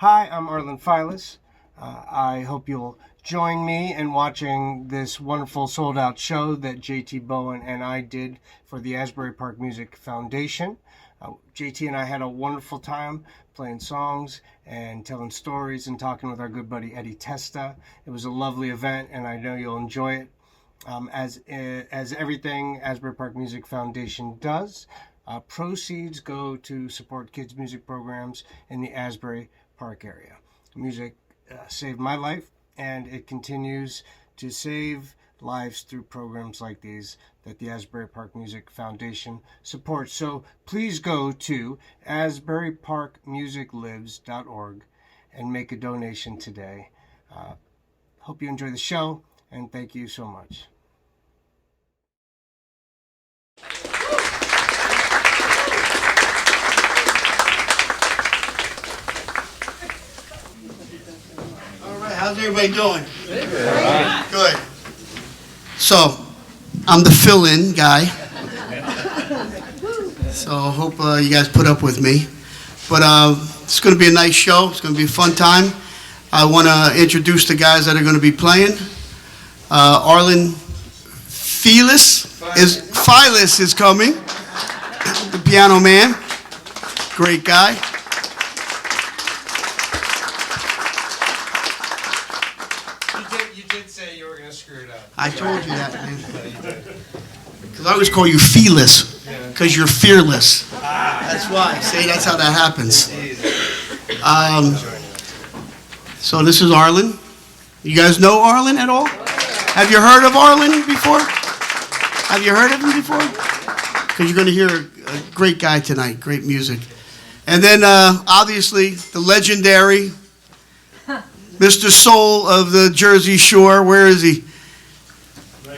Hi, I'm Arlan Feiles. I hope you'll join me in watching this wonderful sold-out show that JT Bowen and I did for the Asbury Park Music Foundation. JT and I had a wonderful time playing songs and telling stories and talking with our good buddy Eddie Testa. It was a lovely event, and I know you'll enjoy it. As everything Asbury Park Music Foundation does, proceeds go to support kids' music programs in the Asbury Park area. Music saved my life, and it continues to save lives through programs like these that the Asbury Park Music Foundation supports. So please go to asburyparkmusiclives.org and make a donation today. Hope you enjoy the show, and thank you so much. How's everybody doing? Good. So, I'm the fill-in guy. So I hope you guys put up with me. But it's going to be a nice show. It's going to be a fun time. I want to introduce the guys that are going to be playing. Arlan Feiles is coming. The piano man. Great guy. I told you that, man. Because I always call you Feiles, because you're fearless. That's why. See, that's how that happens. So this is Arlan. You guys know Arlan at all? Have you heard of Arlan before? Have you heard of him before? Because you're going to hear a great guy tonight, great music. And then, obviously, the legendary Mr. Soul of the Jersey Shore. Where is he?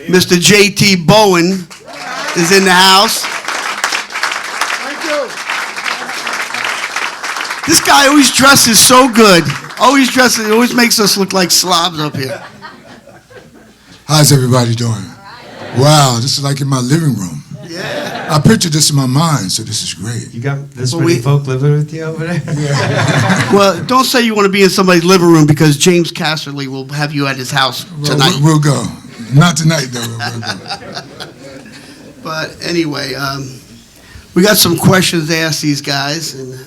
Mr. JT Bowen is in the house. Thank you. This guy always dresses so good. Always makes us look like slobs up here. How's everybody doing? Wow, this is like in my living room. Yeah. I pictured this in my mind, so this is great. You got this many folk living with you over there? Yeah. Well, don't say you want to be in somebody's living room, because James Casserly will have you at his house tonight. We'll go. Not tonight, though. We'll go. But anyway, we got some questions to ask these guys. And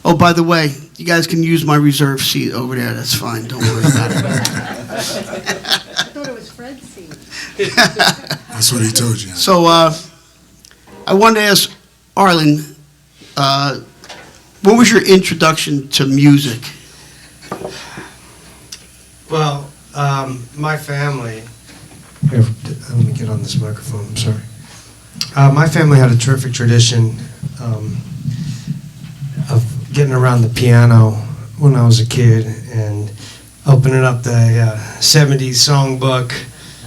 oh, by the way, you guys can use my reserve seat over there. That's fine. Don't worry about it. I thought it was Fred's seat. That's what he told you. So I wanted to ask Arlan, what was your introduction to music? Well, my family. Here, let me get on this microphone. I'm sorry. My family had a terrific tradition of getting around the piano when I was a kid and opening up the 70s songbook,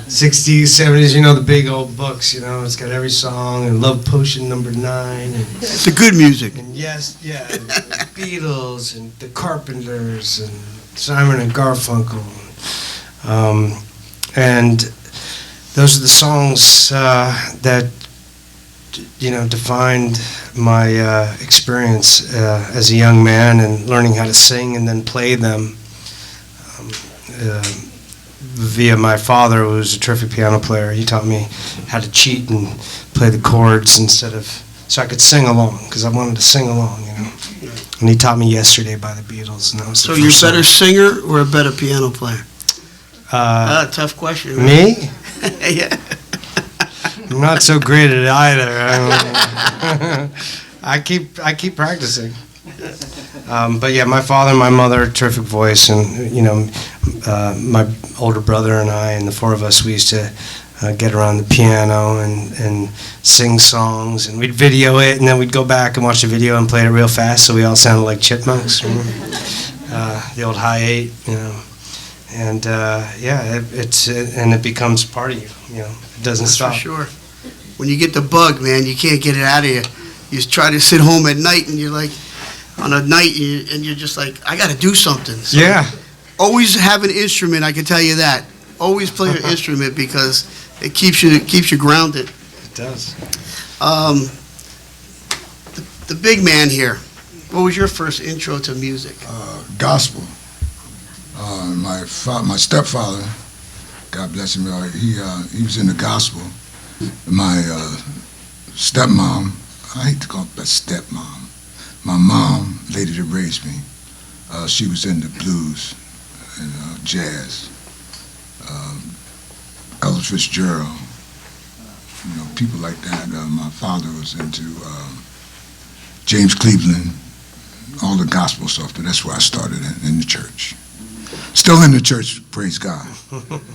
60s, 70s, you know, the big old books, you know, it's got every song, and Love Potion #9. And It's the good music. And yes, yeah, and the Beatles and the Carpenters and Simon and Garfunkel. And those are the songs that, you know, defined my experience as a young man and learning how to sing and then play them via my father, who was a terrific piano player. He taught me how to cheat and play the chords instead of, so I could sing along, because I wanted to sing along, you know. And he taught me Yesterday by the Beatles, and that was the So you're a first better song. singer or a better piano player? Tough question. Right? Me? Yeah. I'm not so great at either. I keep practicing. But yeah, my father and my mother, terrific voice, and you know, my older brother and I, and the four of us, we used to get around the piano and sing songs, and we'd video it, and then we'd go back and watch the video and play it real fast, so we all sounded like chipmunks. The old high 8, you know. And yeah, it becomes part of you. You know, it doesn't That's stop. for sure. When you get the bug, man, you can't get it out of you. You try to sit home at night, and you're like, on a night, and you're just like, I got to do something. So Yeah. Always have an instrument. I can tell you that. Always play an instrument, because it keeps you grounded. It does. The big man here, What was your first intro to music? Gospel. My stepfather, God bless him, he was in the gospel. My stepmom, I hate to call it that stepmom. My mom, lady that raised me, she was into blues and jazz. Ella Fitzgerald, people like that. My father was into James Cleveland, all the gospel stuff. But that's where I started in the church. Still in the church, praise God.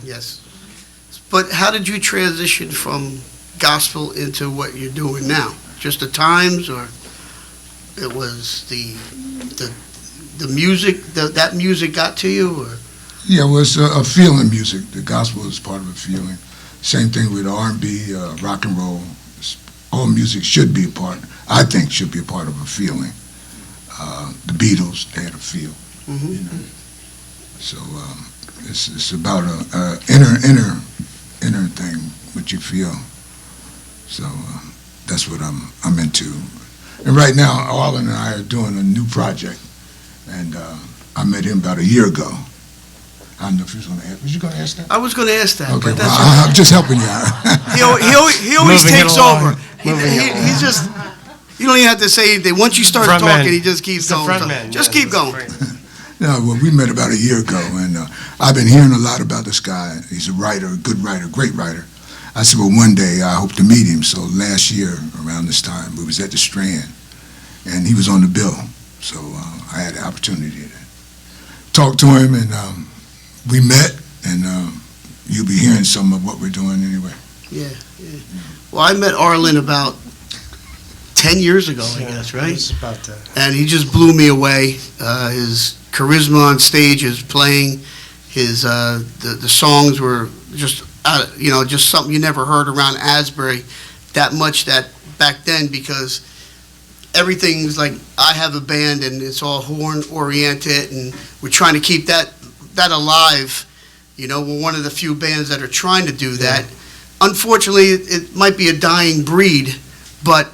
Yes. But how did you transition from gospel into what you're doing now? Just the times, or it was the music, that music got to you? Or? Yeah, it was a feeling music. The gospel is part of a feeling. Same thing with R&B, rock and roll. All music should be a part, I think, should be a part of a feeling. The Beatles, they had a feel. Mm-hmm. So it's about a inner thing, what you feel. So that's what I'm into. And right now, Arlan and I are doing a new project, and I met him about a year ago. I don't know if he was going to ask. Was you going to ask that? I was going to ask that. Okay, but that's well, I'm just helping you out. he always Moving it takes along. over. He's just, you don't even have to say anything. Once you start Front talking, man. he just keeps He's the going. front So man, just yeah, keep he's the going. front man. No, well, we met about a year ago, and I've been hearing a lot about this guy. He's a writer, a good writer, great writer. I said, well, one day I hope to meet him. So last year, around this time, we was at the Strand, and he was on the bill. So I had the opportunity to talk to him, and we met, and you'll be hearing some of what we're doing anyway. Yeah. Well, I met Arlan about 10 years ago, I guess, right? It's about that. And he just blew me away. His charisma on stage, his playing, his the songs were just just something you never heard around Asbury that much that back then, because everything's like, I have a band and it's all horn oriented, and we're trying to keep that alive. We're one of the few bands that are trying to do that. Unfortunately, it might be a dying breed, but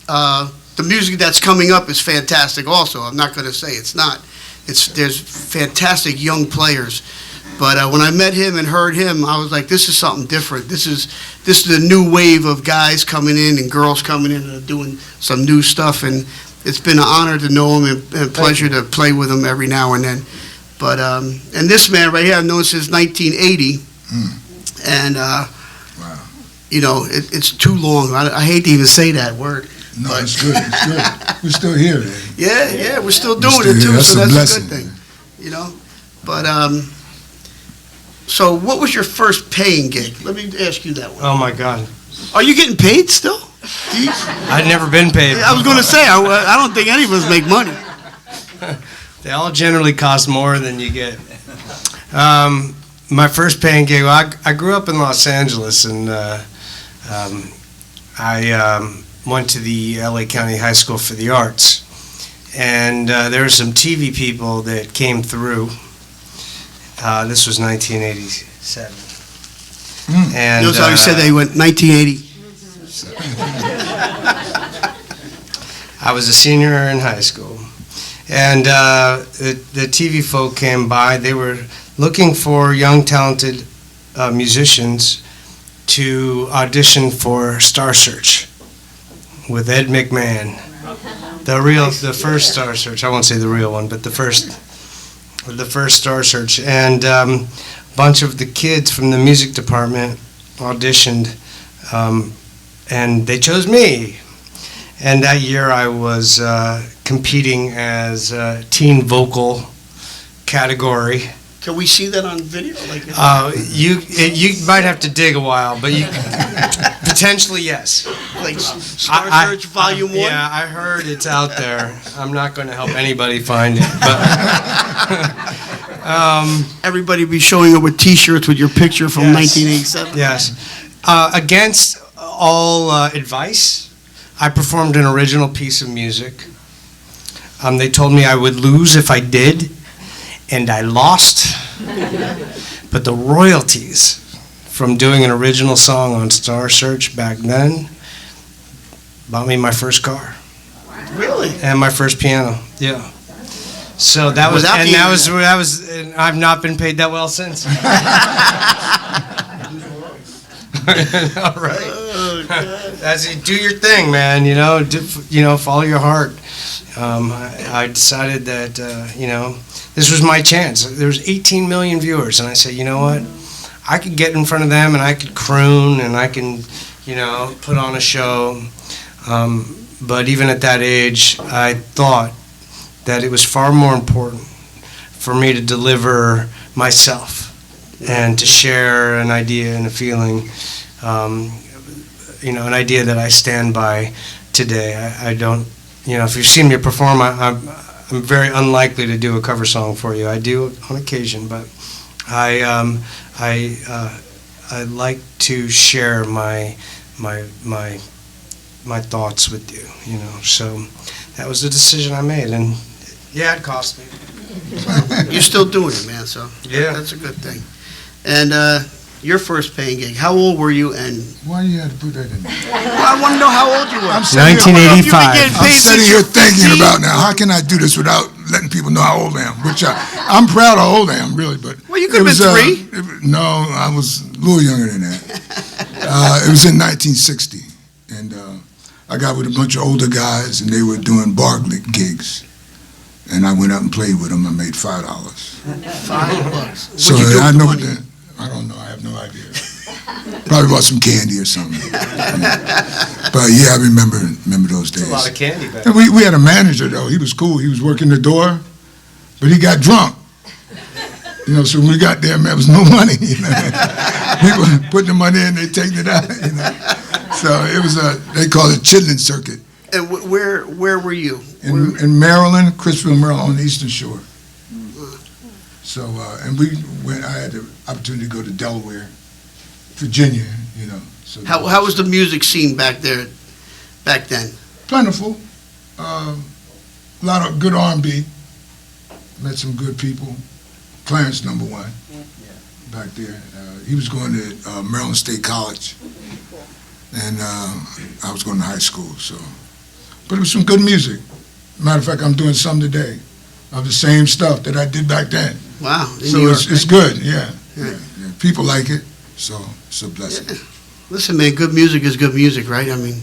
the music that's coming up is fantastic also. I'm not going to say it's not. There's fantastic young players. But when I met him and heard him, I was like, this is something different. This is a new wave of guys coming in and girls coming in and are doing some new stuff. And it's been an honor to know him and a pleasure to play with him every now and then. But and this man right here, I've known since 1980. And, Wow. It's too long. I hate to even say that word. No, it's good. It's good. We're still here, man. Yeah, we're still doing still it too, here. That's so a that's blessing, a good thing, But so what was your first paying gig? Let me ask you that one. Oh my God. Are you getting paid still? I'd never been paid. I was going to say, I don't think any of us make money. They all generally cost more than you get. My first paying gig, I grew up in Los Angeles, and I went to the LA County High School for the Arts. And there were some TV people that came through. This was 1987. And, Notice how you said they went 1980. I was a senior in high school. And the TV folk came by. They were looking for young, talented musicians to audition for Star Search with Ed McMahon. The first Star Search. I won't say the real one, but the first Star Search. And a bunch of the kids from the music department auditioned, and they chose me. And that year I was competing as teen vocal category. Can we see that on video? You might have to dig a while, but you potentially yes. Like Star Search Volume 1? Yeah, I heard it's out there. I'm not going to help anybody find it, but Everybody be showing up with T-shirts with your picture from Yes. 1987. yes. Against all advice, I performed an original piece of music. They told me I would lose if I did, and I lost. But the royalties from doing an original song on Star Search back then bought me my first car. Really? And my first piano. Yeah. So that was, Without and the that was, and I've not been paid that well since. All right. That's it. Do your thing, man. Follow your heart. I decided that this was my chance. There was 18 million viewers, and I said, you know what? I could get in front of them, and I could croon, and I can, put on a show. But even at that age, I thought that it was far more important for me to deliver myself and to share an idea and a feeling, an idea that I stand by today. I don't, if you've seen me perform, I'm very unlikely to do a cover song for you. I do on occasion, but I like to share my thoughts with you, So that was the decision I made, and yeah, it cost me. You're still doing it, man, so Yeah. that's a good thing. And your first paying gig, how old were you? And Why you had to put that in there? I want to know how old you were. I'm sitting here- 1985. I'm sitting here thinking about now, how can I do this without letting people know how old I am? Which I'm proud of how old I am, really. But Well, you could have been 3. No, I was a little younger than that. It was in 1960, and I got with a bunch of older guys, and they were doing bar gigs. And I went out and played with them. I made $5. $5. So What'd you do I with the know money? that. I don't know. I have no idea. Probably bought some candy or something. But yeah, I remember those days. A lot of candy back. And we had a manager though. He was cool. He was working the door, but he got drunk. So when we got there, man, there was no money. People put the money in, they take it out. So it was they call it chitlin circuit And where were you? in Maryland, Chrisville, Maryland, on the Eastern Shore. So and I had the opportunity to go to Delaware, Virginia. So How was the music scene back there, back then? plentiful. A lot of good R&B. Met some good people. Clarence, #1, back there. He was going to Maryland State College, and I was going to high school. So, but it was some good music. Matter of fact, I'm doing some today of the same stuff that I did back then. Wow. in So New York, it's good. Yeah. Yeah. Yeah. People like it, so it's a blessing. Yeah. Listen, man, good music is good music, right? I mean,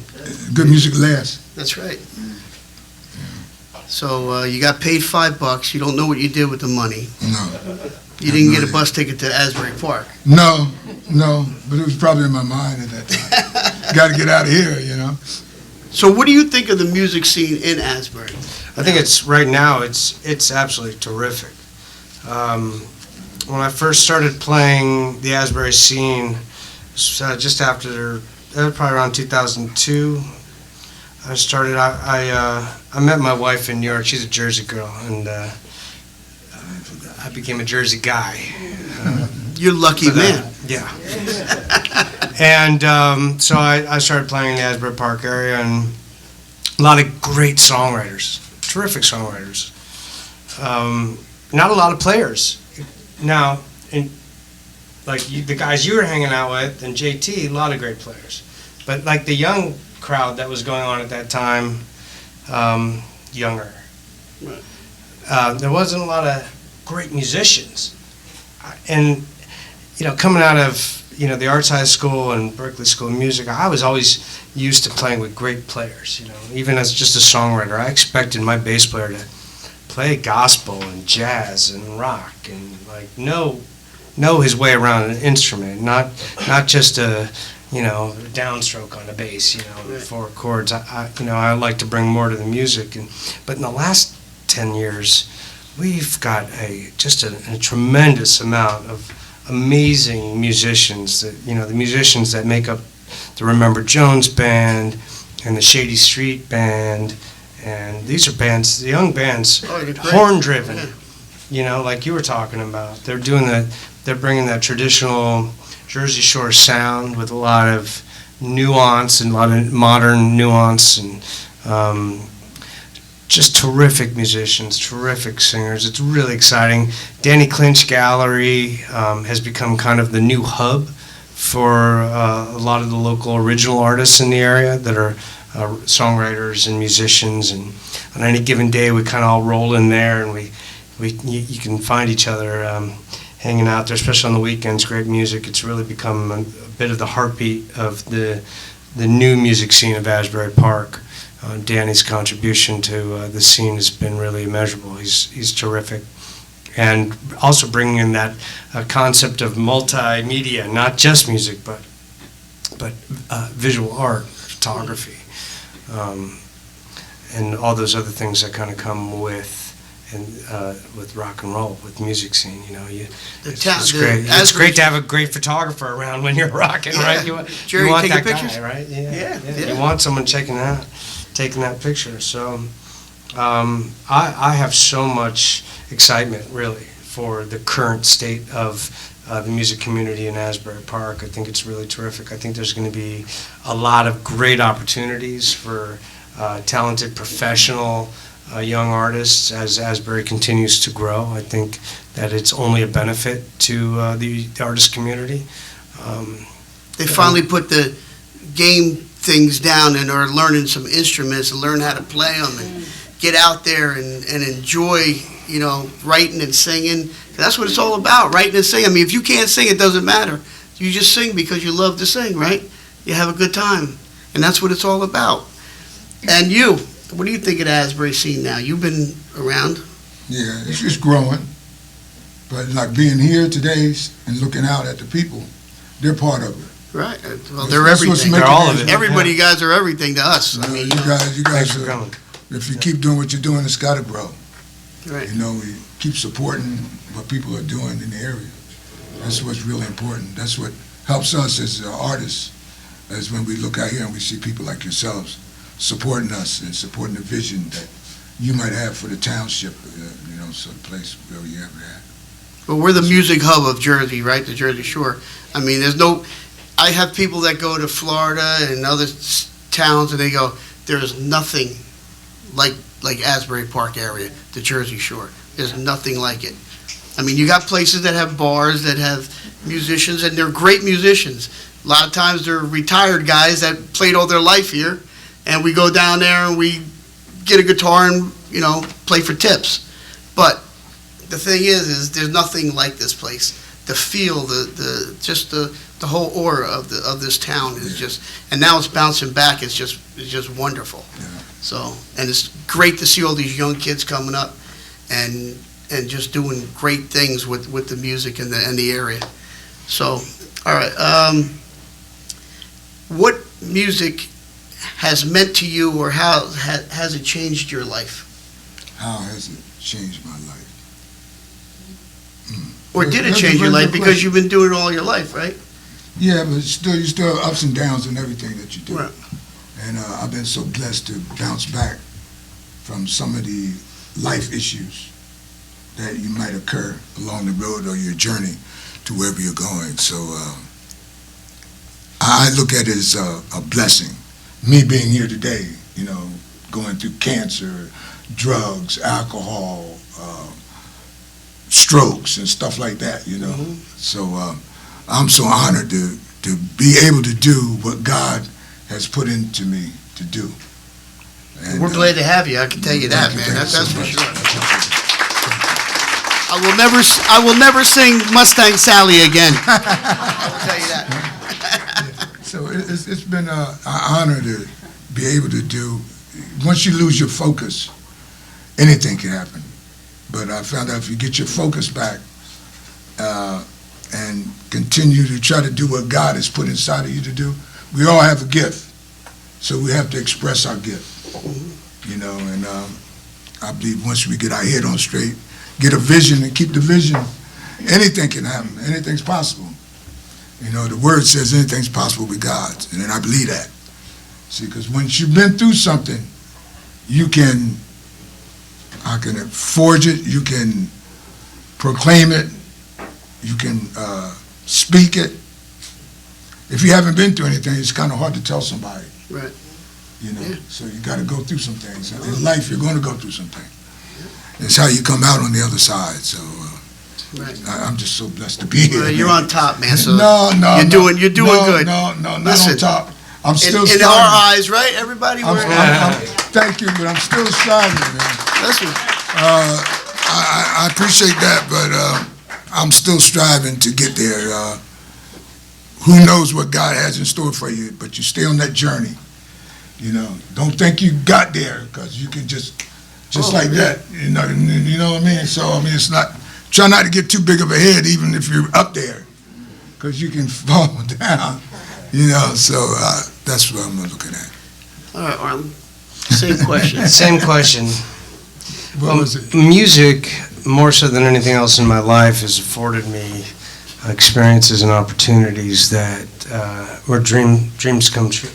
Good music lasts. that's right. So you got paid $5. You don't know what you did with the money. No. You didn't get a bus ticket to Asbury Park. No, but it was probably in my mind at that time. Got to get out of here, So what do you think of the music scene in Asbury? I think right now it's absolutely terrific. When I first started playing the Asbury scene, just after probably around 2002, I started. I met my wife in New York. She's a Jersey girl, and I became a Jersey guy. You're a lucky man. Yeah. And so I started playing in the Asbury Park area, and a lot of great songwriters, terrific songwriters. Not a lot of players. Now, the guys you were hanging out with and JT, a lot of great players. But like the young crowd that was going on at that time, younger. There wasn't a lot of great musicians. And, coming out of, the Arts High School and Berkeley School of Music, I was always used to playing with great players, Even as just a songwriter, I expected my bass player to play gospel and jazz and rock and, know his way around an instrument, not just a, downstroke on the bass, 4 chords. I like to bring more to the music. But in the last 10 years, we've got just a tremendous amount of amazing musicians that, the musicians that make up the Remember Jones Band and the Shady Street Band, and these are bands, the young bands, horn-driven, like you were talking about. They're bringing that traditional Jersey Shore sound with a lot of nuance and a lot of modern nuance, and just terrific musicians, terrific singers. It's really exciting. Danny Clinch Gallery has become kind of the new hub for a lot of the local original artists in the area that are songwriters and musicians, and on any given day we kind of all roll in there, and you can find each other hanging out there, especially on the weekends. Great music. It's really become a bit of the heartbeat of the new music scene of Asbury Park. Danny's contribution to the scene has been really immeasurable. He's terrific. And also bringing in that concept of multimedia, not just music, but visual art, photography, and all those other things that kind of come with rock and roll, with music scene. You know, it's great. It's great to have a great photographer around when you're rocking, right? You want that pictures? guy, right? Yeah. You want someone taking that picture. So I have so much excitement, really, for the current state of the music community in Asbury Park. I think it's really terrific. I think there's going to be a lot of great opportunities for talented, professional young artists as Asbury continues to grow. I think that it's only a benefit to the artist community. They finally put the game things down and are learning some instruments and learn how to play them and get out there and enjoy, writing and singing. That's what it's all about, writing and singing. I mean, if you can't sing, it doesn't matter. You just sing because you love to sing, right? You have a good time, and that's what it's all about. And you, what do you think of the Asbury scene now? You've been around. Yeah, it's just growing. But like being here today and looking out at the people, they're part of it. Right. Well, they're everything. They're all of it. Everybody, guys are everything to us. I mean, you guys for coming. If you keep doing what you're doing, it's got to grow. Right. We keep supporting what people are doing in the area. That's what's really important. That's what helps us as artists, as when we look out here and we see people like yourselves supporting us and supporting the vision that you might have for the township, so the place where you ever at. Well, we're the music hub of Jersey, right? The Jersey Shore. I mean, I have people that go to Florida and other towns and they go, there's nothing like Asbury Park area, the Jersey Shore. There's nothing like it. I mean, you got places that have bars that have musicians, and they're great musicians. A lot of times they're retired guys that played all their life here, and we go down there and we get a guitar and, play for tips. But the thing is there's nothing like this place. The feel, the whole aura of this town is just, and now it's bouncing back. It's just wonderful. Yeah. So, and it's great to see all these young kids coming up and just doing great things with the music and the area. So, all right. What music has meant to you, or how has it changed your life? How has it changed my life? Or did it change your life because you've been doing it all your life, right? Yeah, but you still have ups and downs in everything that you do. Right. And I've been so blessed to bounce back from some of the life issues that you might occur along the road or your journey to wherever you're going. So I look at it as a blessing. Me being here today, going through cancer, drugs, alcohol, strokes and stuff like that, Mm-hmm. So I'm so honored to be able to do what God has put into me to do. And, We're glad to have you. I can tell you that, man. That's for sure. I will never sing Mustang Sally again. I will tell you that. So it's been an honor to be able to do. Once you lose your focus, anything can happen. But I found out if you get your focus back and continue to try to do what God has put inside of you to do, we all have a gift. So we have to express our gift, and I believe once we get our head on straight, get a vision and keep the vision, anything can happen. Anything's possible. The word says anything's possible with God, and I believe that. See, because once you've been through something, you can forge it, you can proclaim it, you can speak it. If you haven't been through anything, it's kind of hard to tell somebody. Right. Yeah. So you got to go through some things. In life, you're going to go through something. It's how you come out on the other side. So Right. I'm just so blessed to be here. Well, you're on top, man. So No, you're doing good. No, not Listen. on top. I'm still in striving. our eyes, right? Everybody. Thank you, but I'm still striving, man. Listen, I appreciate that, but I'm still striving to get there. Who knows what God has in store for you, but you stay on that journey. You know, don't think you got there, because you can just like that. You know what I mean? So, I mean, it's not, try not to get too big of a head, even if you're up there, because you can fall down, you know, so that's what I'm looking at. all right, Arlen. Same question. Same question. What was it? Music, more so than anything else in my life, has afforded me experiences and opportunities that where dreams come true.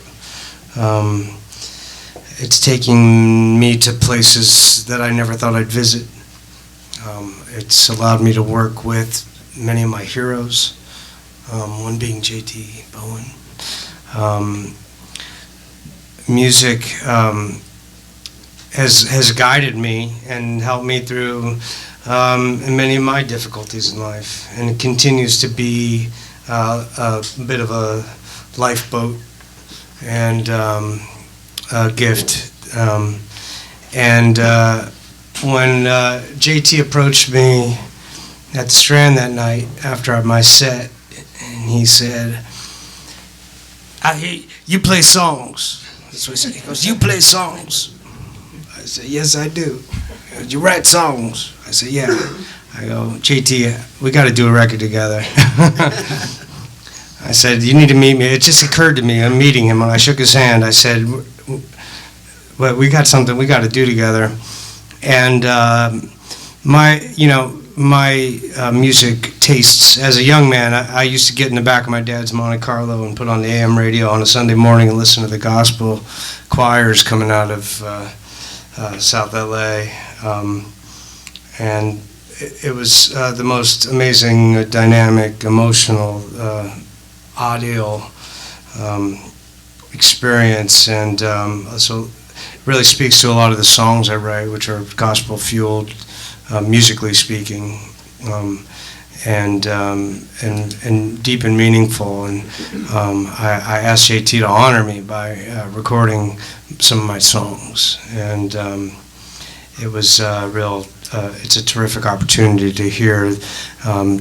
It's taking me to places that I never thought I'd visit. It's allowed me to work with many of my heroes, one being JT Bowen. Music has guided me and helped me through many of my difficulties in life, and it continues to be a bit of a lifeboat and a gift. When JT approached me at the Strand that night after my set, and he said, "I hear you play songs." That's what he said. He goes, "You play songs?" I said, "Yes, I do." He goes, "You write songs?" I said, "Yeah." I go, "JT, we got to do a record together." I said, "You need to meet me." It just occurred to me, I'm meeting him, when I shook his hand, I said, "Well, we got something we got to do together." And my music tastes, as a young man, I used to get in the back of my dad's Monte Carlo and put on the AM radio on a Sunday morning and listen to the gospel choirs coming out of South LA. And it was the most amazing, dynamic, emotional, audio experience, and so it really speaks to a lot of the songs I write, which are gospel fueled, musically speaking, and deep and meaningful. And I asked JT to honor me by recording some of my songs, and it was real. It's a terrific opportunity to hear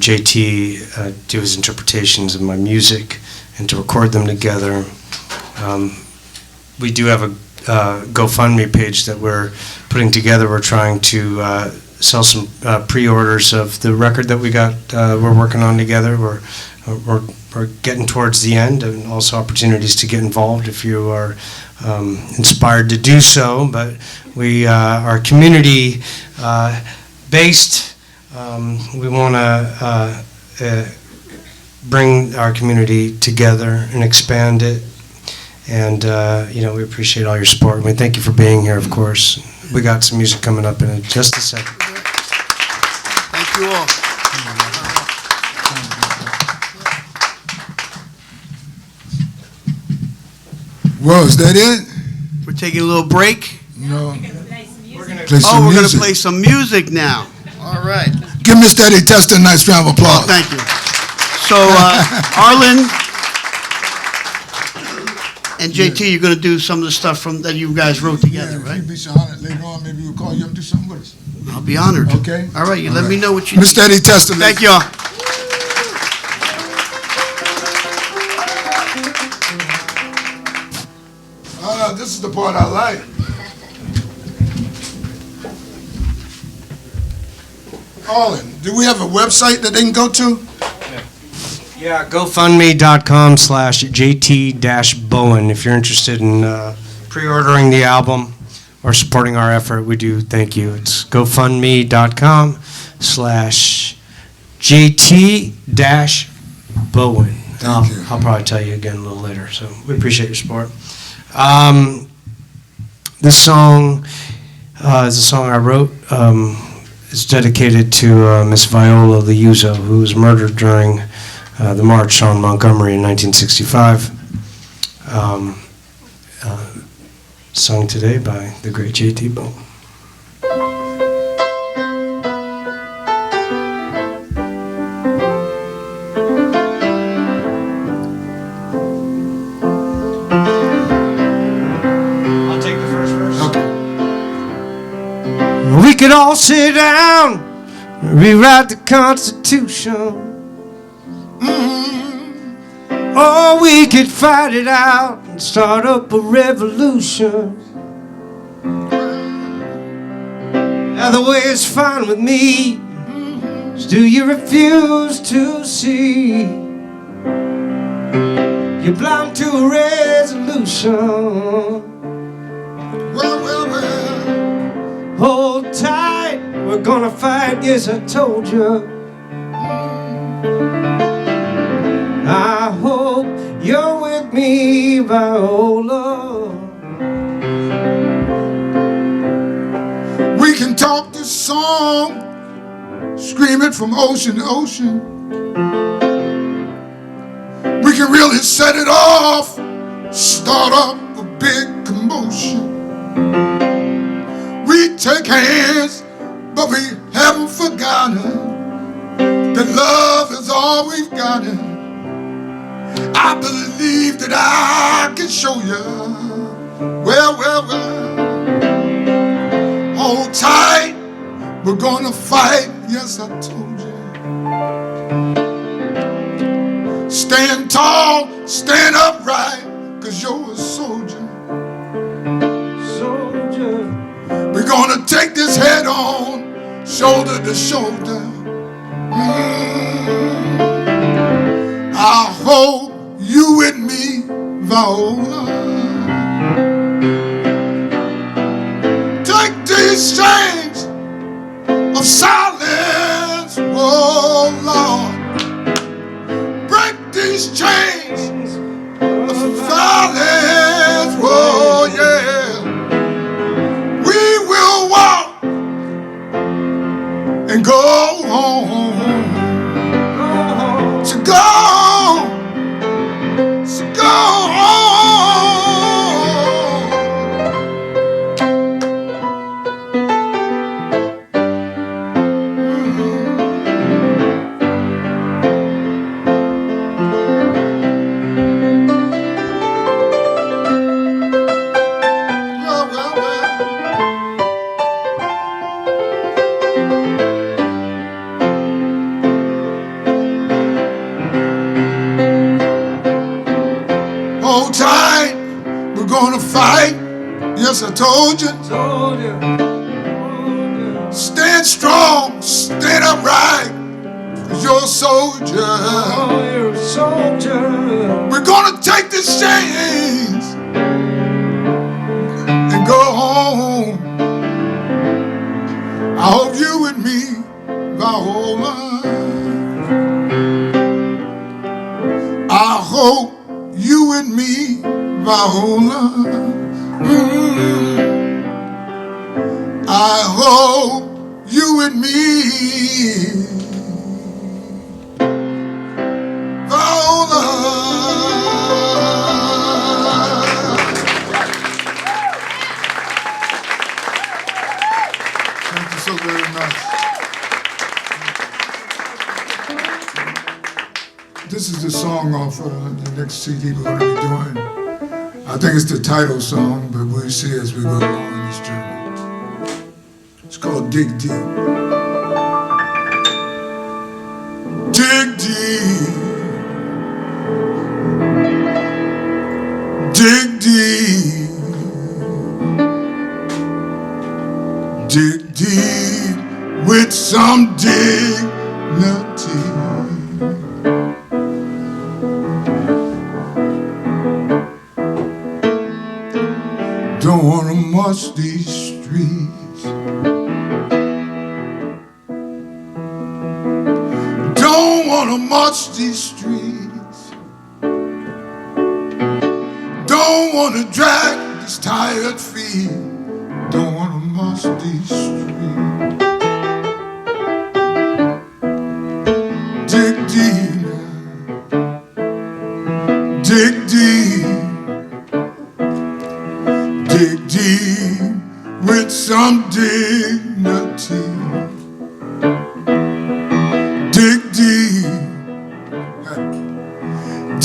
JT do his interpretations of my music and to record them together. We do have a GoFundMe page that we're putting together. We're trying to sell some pre-orders of the record that we got. We're working on together. We're getting towards the end, and also opportunities to get involved if you are inspired to do so. But we are community based. We want to bring our community together and expand it. And we appreciate all your support. We thank you for being here, of course. We got some music coming up in just a second. Thank you all. Well, is that it? We're taking a little break. No. We're going to play some music now. All right. Give Mr. Eddie Testa a nice round of applause. Thank you. So, Arlan and JT, you're going to do some of the stuff that you guys wrote together, right? If you'd be so honored later on, maybe we'll call you up and do something with us. I'll be honored. Okay. All right, you let me know what you Mr. Eddie Testa. Thank y'all. This is the part I like. Arlan, do we have a website that they can go to? Yeah, GoFundMe.com/JT-Bowen. If you're interested in pre-ordering the album or supporting our effort, we do thank you. It's GoFundMe.com/JT-Bowen. I'll probably tell you again a little later, so we appreciate your support. This song is a song I wrote. It's dedicated to Miss Viola Liuzzo, who was murdered during the March on Montgomery in 1965. Sung today by the great JT Bowen. all sit down and rewrite the Constitution. Or we could fight it out and start up a revolution. Either way is fine with me. Do you refuse to see? You're blind to a resolution. Well. Hold tight, we're gonna fight, yes I told you. I hope you're with me, Viola. We can talk this song, scream it from ocean to ocean. We can really set it off, start up a big commotion. We take hands, but we haven't forgotten that love is all we've got. I believe that I can show you. Well. Hold tight, we're gonna fight, yes I told you. Stand tall, stand upright, 'cause you're a soldier. We're gonna take this head on, shoulder to shoulder. I hope you with me, Viola. Take these chains of silence, oh Lord. Break these chains of violence, oh yeah. We will walk and go home. To go home. Hold tight, we're gonna fight. Yes, I told you. Stand strong, stand upright, 'cause you're a soldier. We're gonna take these chains and go home. I hope you and me, Viola. I hope you and me, Viola. I hope you and me, Viola. Thank you so very much. This is the song off the next CD we're going to be doing. I think it's the title song, but we'll see as we go along in this journey. It's called Dig Deep. Dig deep. Dig deep. Dig deep with some dignity. Don't wanna march these streets. Don't wanna march these streets. Don't wanna drag these tired feet. Don't wanna march these streets. Dig deep. Dig deep. Dig deep with some dignity. Dig deep.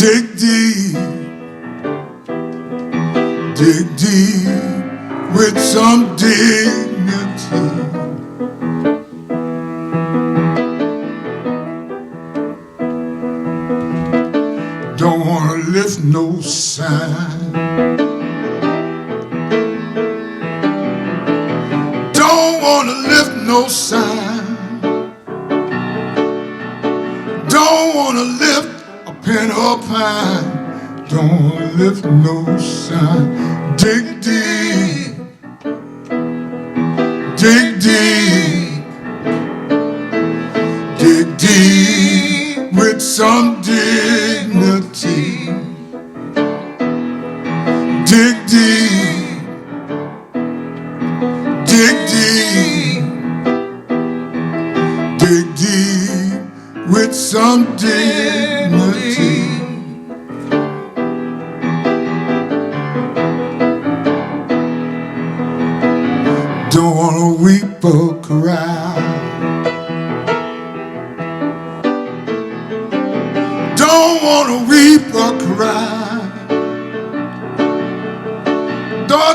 Dig deep. Dig deep with some dignity. sign. Don't wanna lift no sign. Don't wanna lift a pen or pine. Don't wanna lift no sign. Dig deep, dig deep, dig deep with some dignity. Dig deep, dig deep, dig deep with some dignity. Don't wanna weep or cry. Don't wanna weep or cry.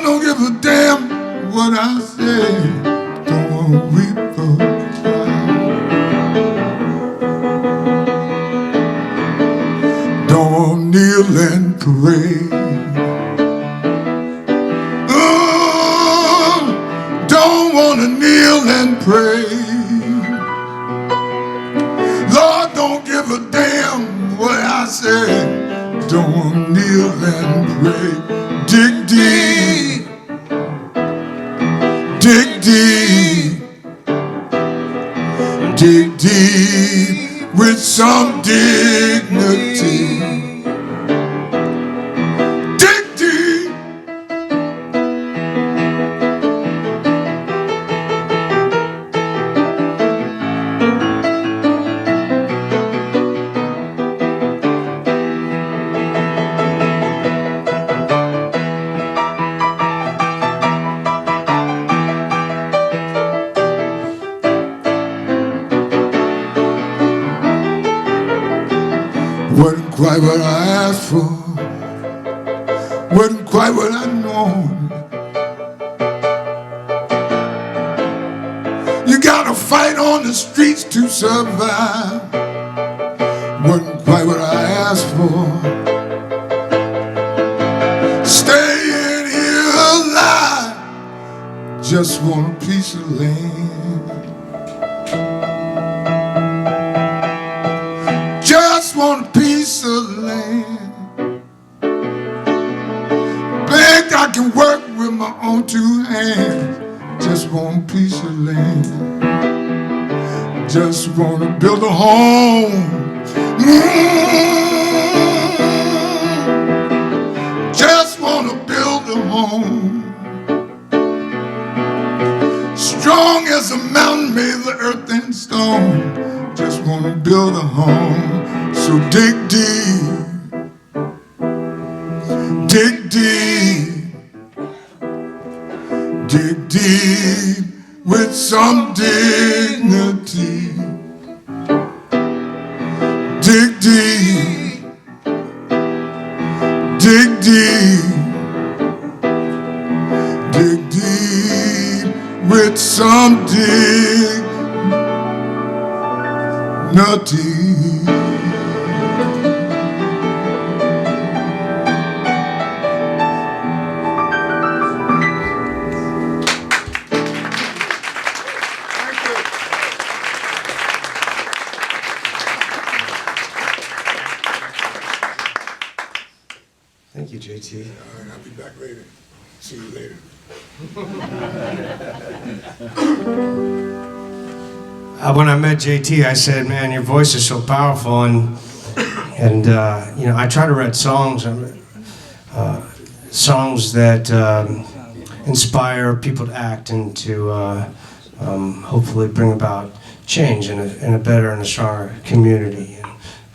Don't give a damn what I say. Don't wanna weep or cry. Don't wanna kneel and pray. Don't wanna kneel and pray. Lord, don't give a damn what I say. Don't wanna kneel and pray. Dig deep, dig deep, dig deep with some dignity. Dig deep. Wasn't quite what I asked for. Wasn't quite what I known. You gotta fight on the streets to survive. Wasn't quite what I asked for. Staying here alive. Just want a piece of land. Just want a piece of land. Begged I can work with my own two hands. Just want a piece of land. Just want to build a home. Just want to build a home. Strong as a mountain made of earth and stone. Just want to build a home. So dig deep, dig deep, dig deep with some dignity. Dig deep, dig deep, dig deep with some dignity. Thank you, JT. All right, I'll be back later. See you later. When I met JT, I said, "Man, your voice is so powerful," and you know, I try to write songs, songs that inspire people to act and to hopefully bring about change in a better and a stronger community.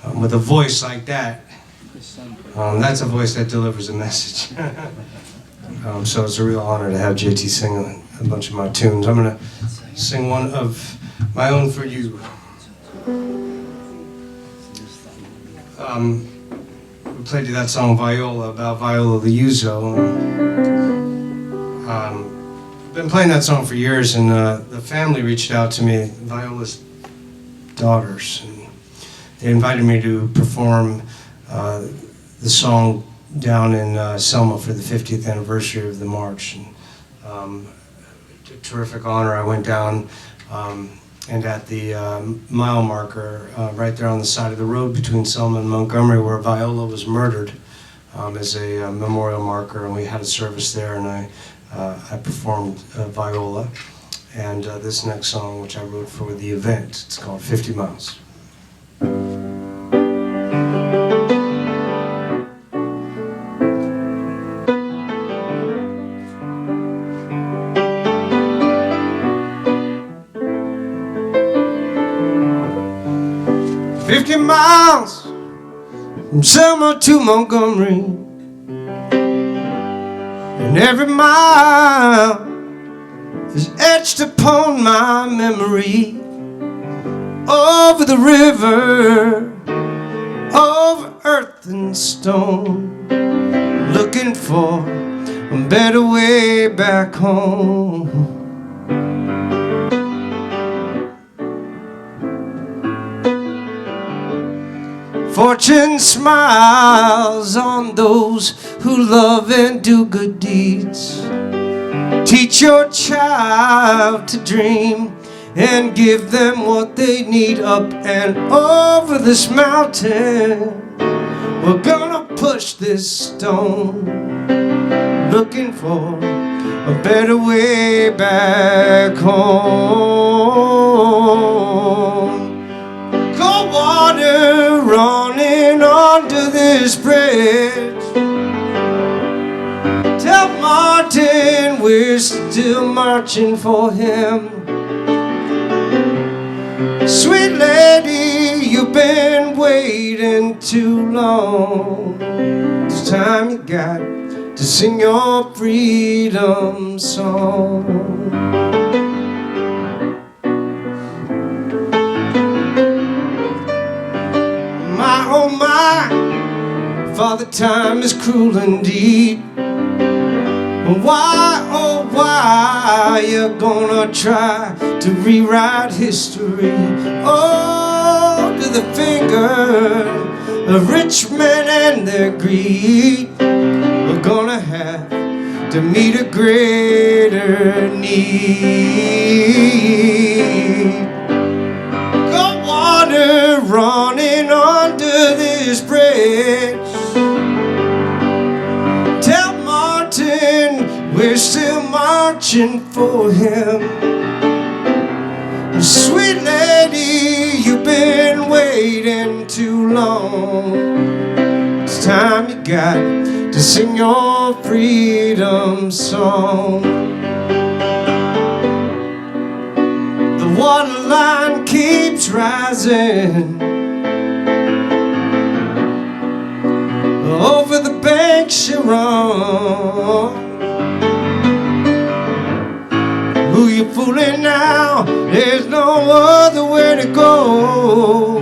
And with a voice like that, that's a voice that delivers a message. So it's a real honor to have JT sing a bunch of my tunes. I'm going to sing one of my own for you. We played you that song Viola, about Viola the Uzo. I've been playing that song for years, and the family reached out to me, Viola's daughters, and they invited me to perform the song down in Selma for the 50th anniversary of the march. And, terrific honor. I went down and at the mile marker right there on the side of the road between Selma and Montgomery, where Viola was murdered, as a memorial marker, and we had a service there, and I performed Viola. And this next song, which I wrote for the event, it's called 50 Miles. 50 miles from Selma to Montgomery, and every mile is etched upon my memory. Over the river, over earth and stone, looking for a better way back home. Fortune smiles on those who love and do good deeds. Teach your child to dream and give them what they need. Up and over this mountain, we're gonna push this stone, looking for a better way back home. Cold water running under this bridge. Tell Martin we're still marching for him. Sweet lady, you've been waiting too long. It's time you got to sing your freedom song. My, oh my, Father Time is cruel indeed. Why, oh why, you're gonna try to rewrite history? Oh, to the finger of rich men and their greed. We're gonna have to meet a greater need. Cold water running under this bridge. Tell Martin we're still marching for him. Sweet lady, you've been waiting too long. It's time you got to sing your freedom song. The water line keeps rising over the banks you run. Who you fooling now? There's no other way to go.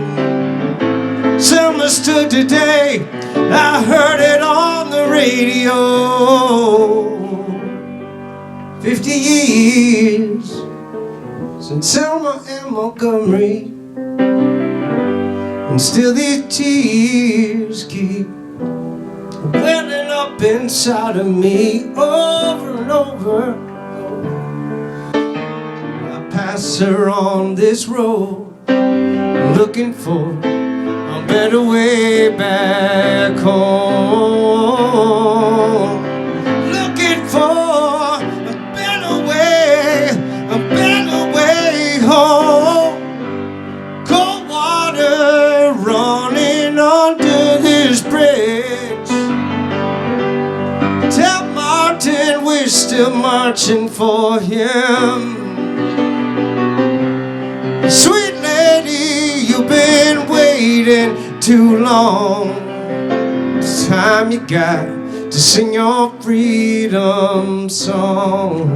Selma stood today, I heard it on the radio. 50 years since Selma and Montgomery, and still these tears keep welling up inside of me over and over. Pass her on this road, looking for a better way back home. Looking for a better way home. Cold water running under this bridge. Tell Martin we're still marching for him. Sweet lady, you've been waiting too long. It's time you got to sing your freedom song.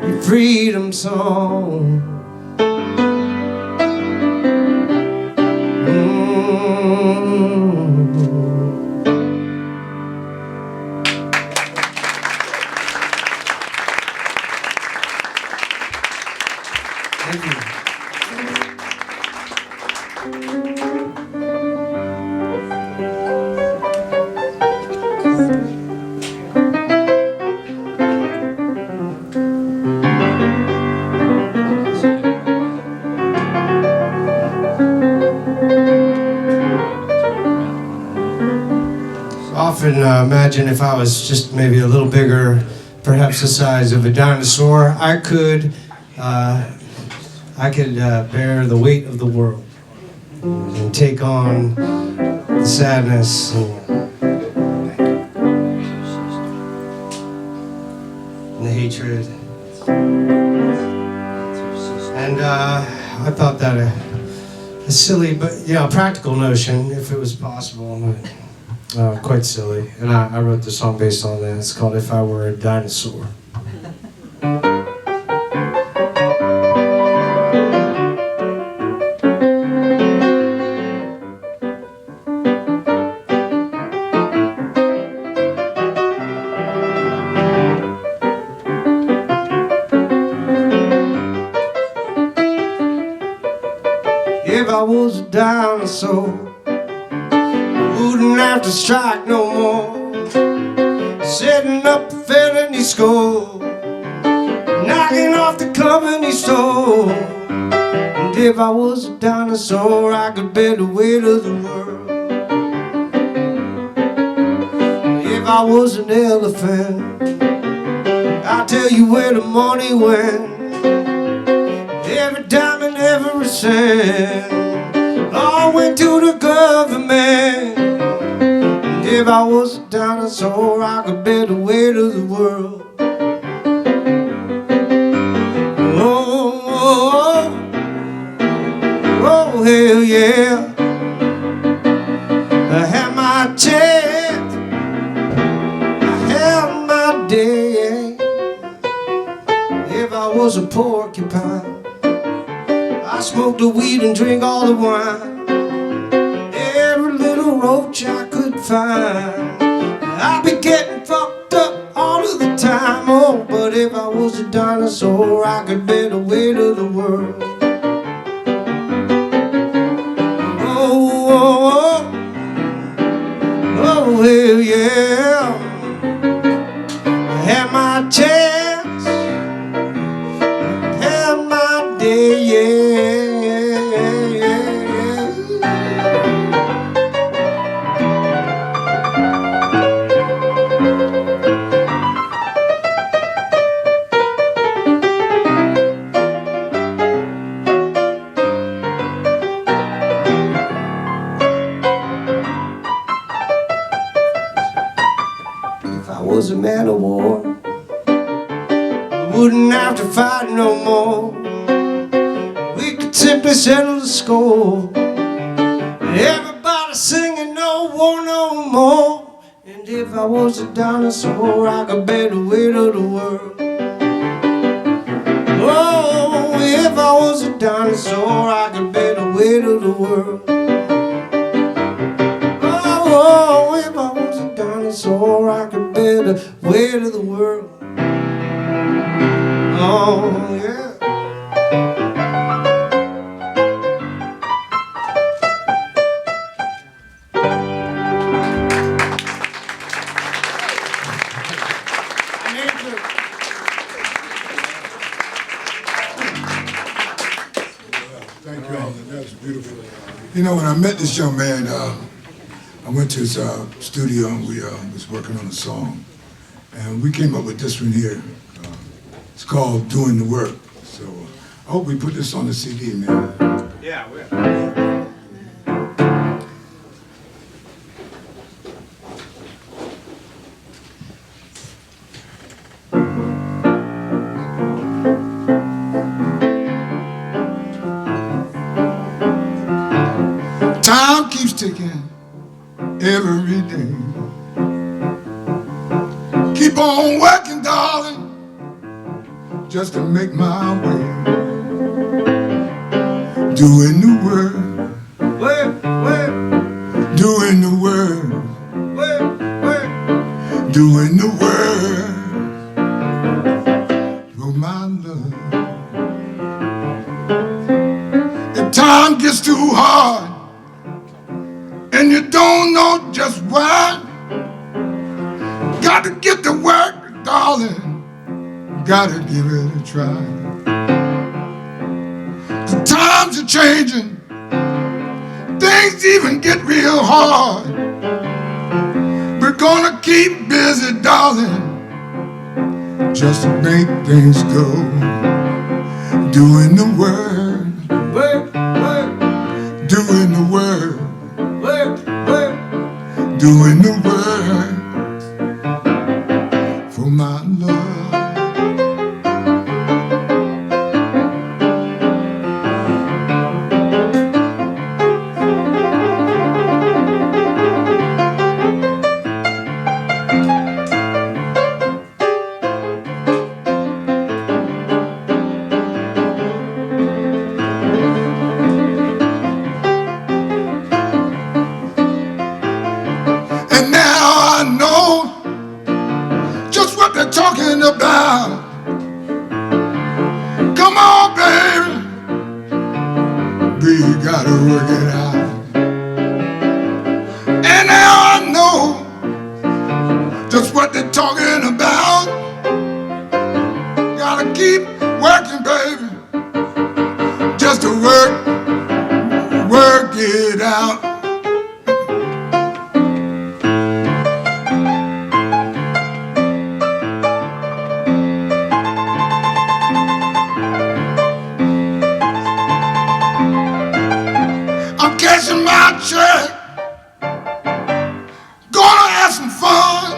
Your freedom song. imagine if I was just maybe a little bigger, perhaps the size of a dinosaur, I could bear the weight of the world and take on the sadness and the hatred. And I thought that a silly, but practical notion, if it was possible, quite silly. And I wrote the song based on that. It's called "If I Were a Dinosaur." If I was a dinosaur, I wouldn't have to strike no more. Setting up a felony score, knocking off the company store. And if I was a dinosaur, I could bear the weight of the world. If I was an elephant, I'll tell you where the money went. Every dime and every cent all went to the government. And if I was a dinosaur, I could bear the weight of the world. Oh, oh, oh, oh, hell yeah. I had my chance, I had my day. If I was a porcupine, I smoke the weed and drink all the wine. Every little roach I could find, I'd be getting fucked up all of the time. Oh, but if I was a dinosaur, I could bear the weight of the world. Oh, oh, oh, oh, hell yeah. I had my chance, I had my day, yeah. If I was a man of war, I wouldn't have to fight no more. We could simply settle the score. Everybody singing no war no more. And if I was a dinosaur, I could bear the weight of the world. Oh, if I was a dinosaur, I could bear the weight of the world. Oh, if I was a dinosaur, I could bear the weight of the world. Oh, yeah. Thank you, Arlan. That was beautiful. You know, when I met this young man, I went to his studio and we was working on a song. And we came up with this one here. It's called Doing the Work. So I hope we put this on the CD, man. Yeah, we are. Time keeps ticking every day. Keep on working, darling, just to make my way. Doing the work, doing the work, doing the work for my love. If time gets too hard and you don't know just why, got to get to work, darling, gotta give it a try. The times are changing, things even get real hard, but Gonna keep busy, darling, just to make things go. Doing the word, work, work. Doing the word, work, work. Doing the word for my love. And now I know just what they're talking about. Come on, baby, we gotta work it out. And now I know just what they're talking about. Gotta keep working, baby, just to work it out. I'm cashing my check, gonna have some fun.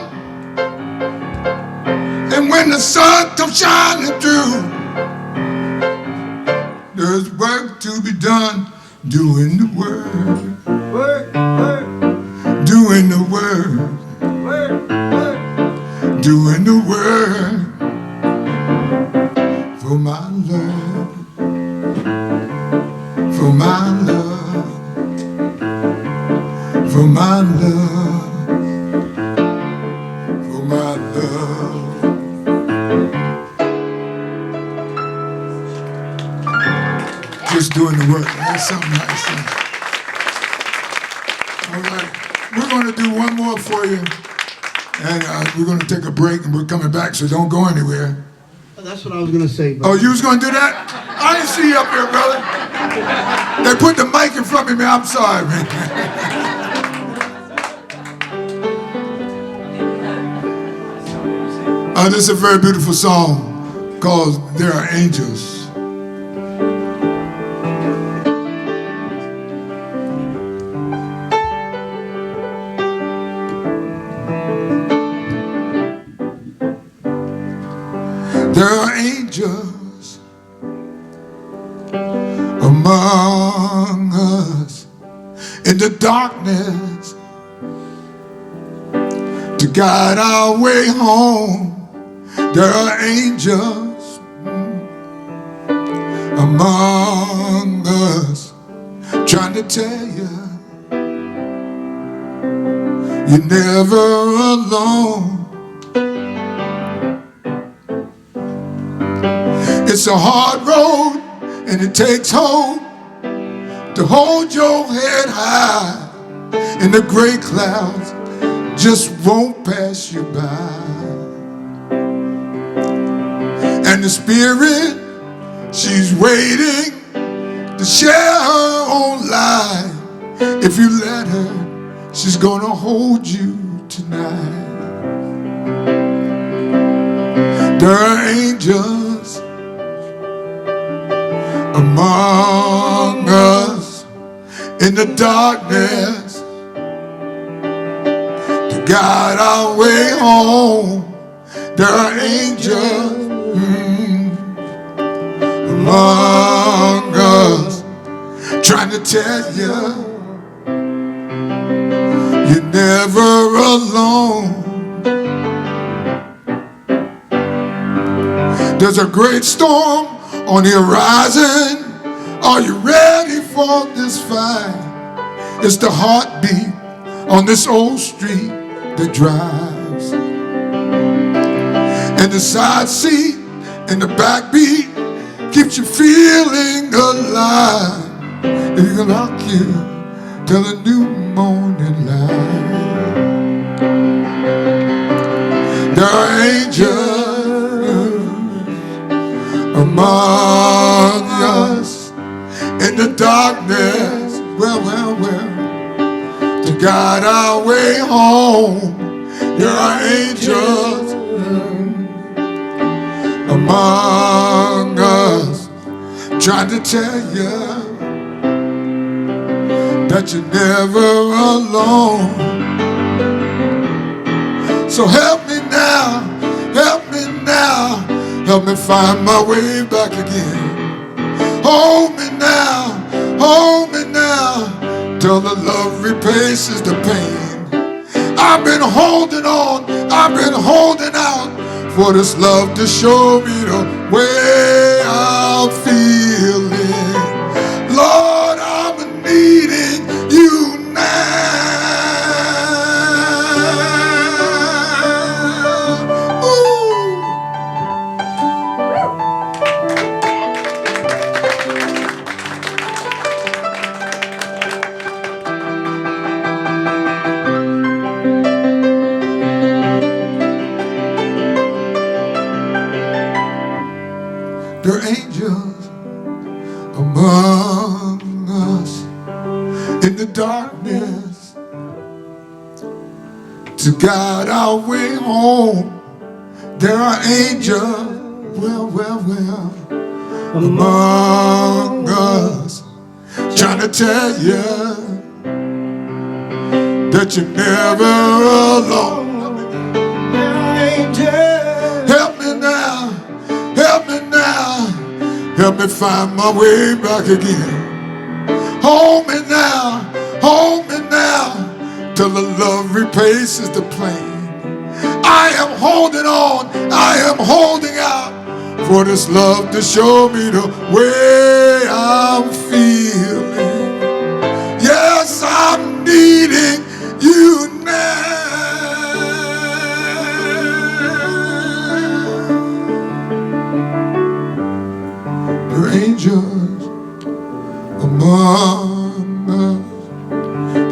And when the sun comes shining through, there's work to be done. Doing the word, work, work. Doing the word, work, work. Doing the word for my love, for my love, for my love, for my love. Just doing the work. That's something nice. All right, we're going to do one more for you, and we're going to take a break, and we're coming back, so don't go anywhere. That's what I was going to say. But Oh, you was going to do that? I didn't see you up here, brother. They put the mic in front of me. I'm sorry, man. This is a very beautiful song called There Are Angels. There are angels among us in the darkness to guide our way home. There are angels among us trying to tell you you're never alone. It's a hard road and it takes hope to hold your head high, and the gray clouds just won't pass you by. And the spirit, she's waiting to share her own life. If you let her, she's gonna hold you tonight. There are angels among us in the darkness to guide our way home. There are angels among us trying to tell you you're never alone. There's a great storm on the horizon. Are you ready for this fight? It's the heartbeat on this old street that drives, and the side seat and the backbeat keeps you feeling alive. It can rock you till the new morning light. There are angels among us in the darkness, well, to guide our way home. There are angels among us trying to tell you that you're never alone. So help me now, help me now, help me find my way back again. Hold me now, till the love replaces the pain. I've been holding on, I've been holding out for this love to show me the way I'm feeling. Lord, I'm needing you now. Ooh. There are angels among us in the darkness to guide our way home. There are angels, well, among us trying to tell you that you're never alone. Help me now, help me now, help me find my way back again. Hold me now, till the love replaces the pain. I am holding on, I am holding out for this love to show me the way I'm feeling. Yes, I'm needing you now. There are angels among us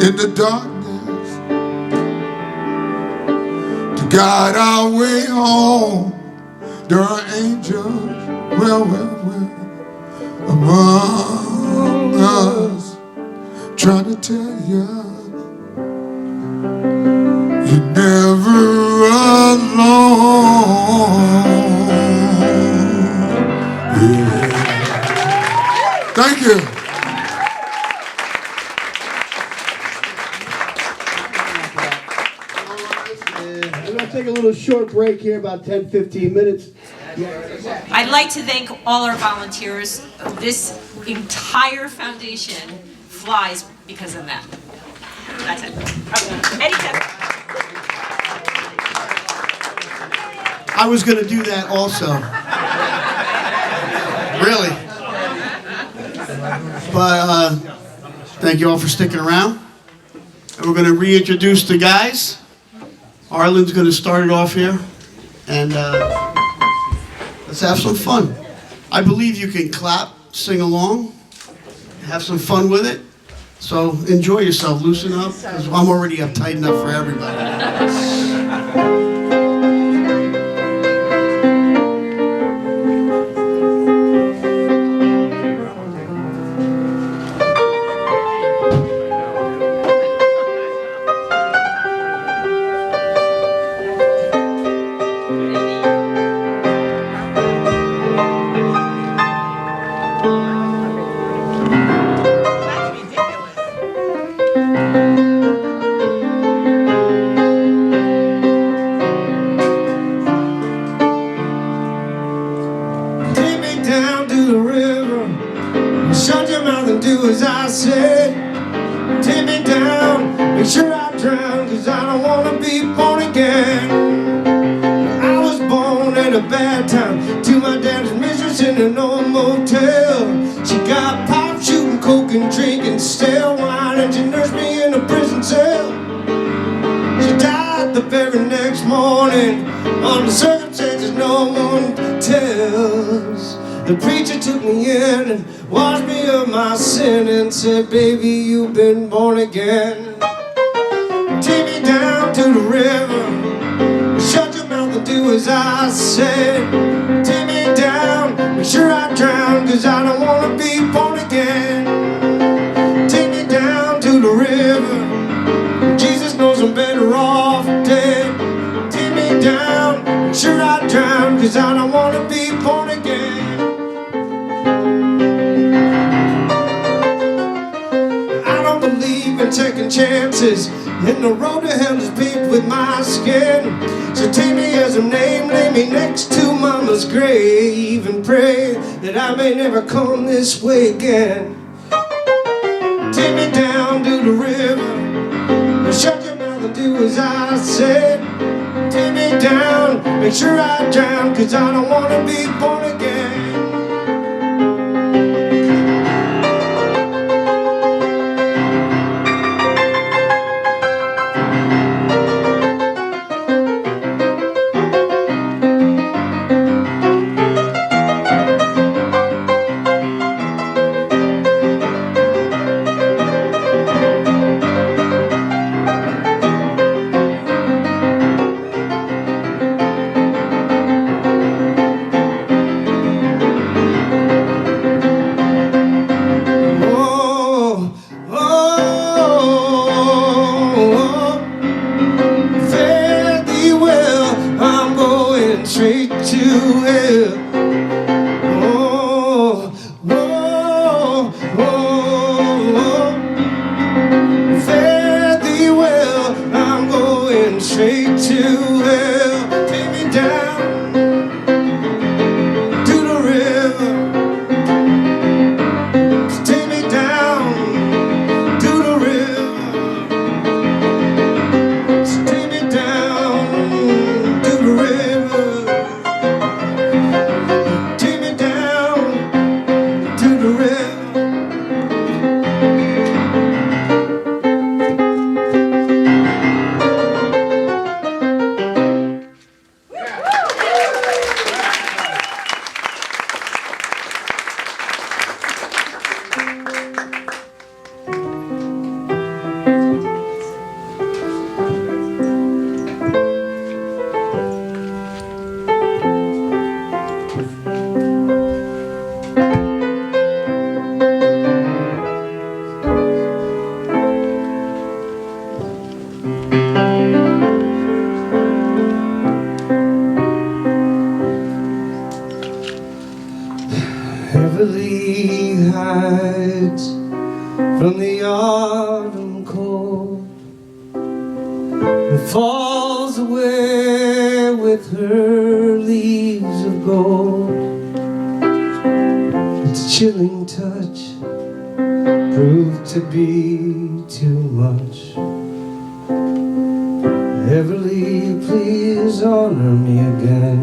in the darkness to guide our way home. There are angels, well, among us trying to tell you you're never alone. Yeah. Thank you. We're going to take a little short break here, about 10-15 minutes. I'd like to thank all our volunteers. This entire foundation flies because of them. That's it. Okay. Eddie Testa. I was going to do that also. Really. But thank you all for sticking around. And we're going to reintroduce the guys. Arlan's going to start it off here. And let's have some fun. I believe you can clap, sing along, have some fun with it. So enjoy yourself, loosen up, because I'm already uptight enough for everybody. The preacher took me in and washed me of my sin and said, baby, you've been born again. Take me down to the river, shut your mouth and do as I say. Take me down, make sure I drown, cause I don't want to be born again. Take me down to the river, Jesus knows I'm better off dead. 'cause I don't wanna be born again. I don't believe in taking chances, and the road to hell is paved with my skin. So take me as a name, lay me next to mama's grave, and pray that I may never come this way again. Take me down to the river, and shut your mouth and do as I said. Take me down, make sure I drown, 'cause I don't wanna be born again. Straight to hell. Oh, oh, oh, oh. Fare thee well, I'm going straight to hell. Take me down to the river. Take me down to the river. Take me down to the river. Heavily hides from the autumn cold and falls away with her leaves of gold. Its chilling touch proved to be too much. Heavily, please honor me again.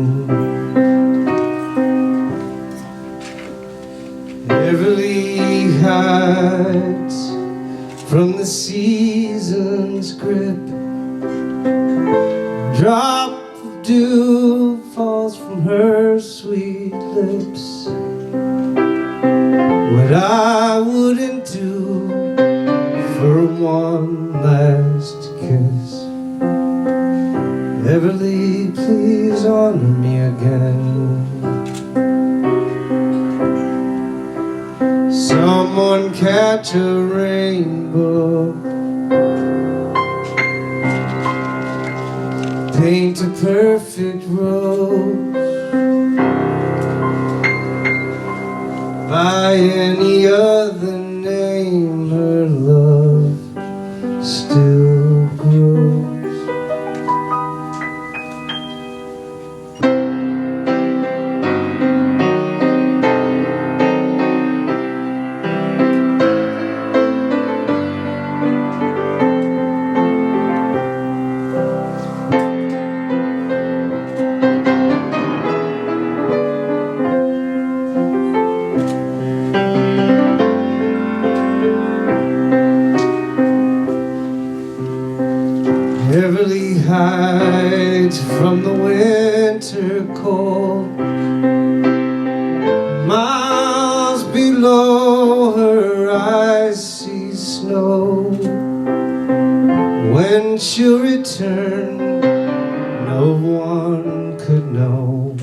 Heavily hides from the season's grip. Drop of dew falls from her sweet lips. What I wouldn't do for one last kiss. Heavily, please honor me again. Someone catch a rainbow, paint a perfect rose by any other name. Her love still grows. Heavily hides from the winter cold. Miles below her eyes see snow. When she'll return, no one could know.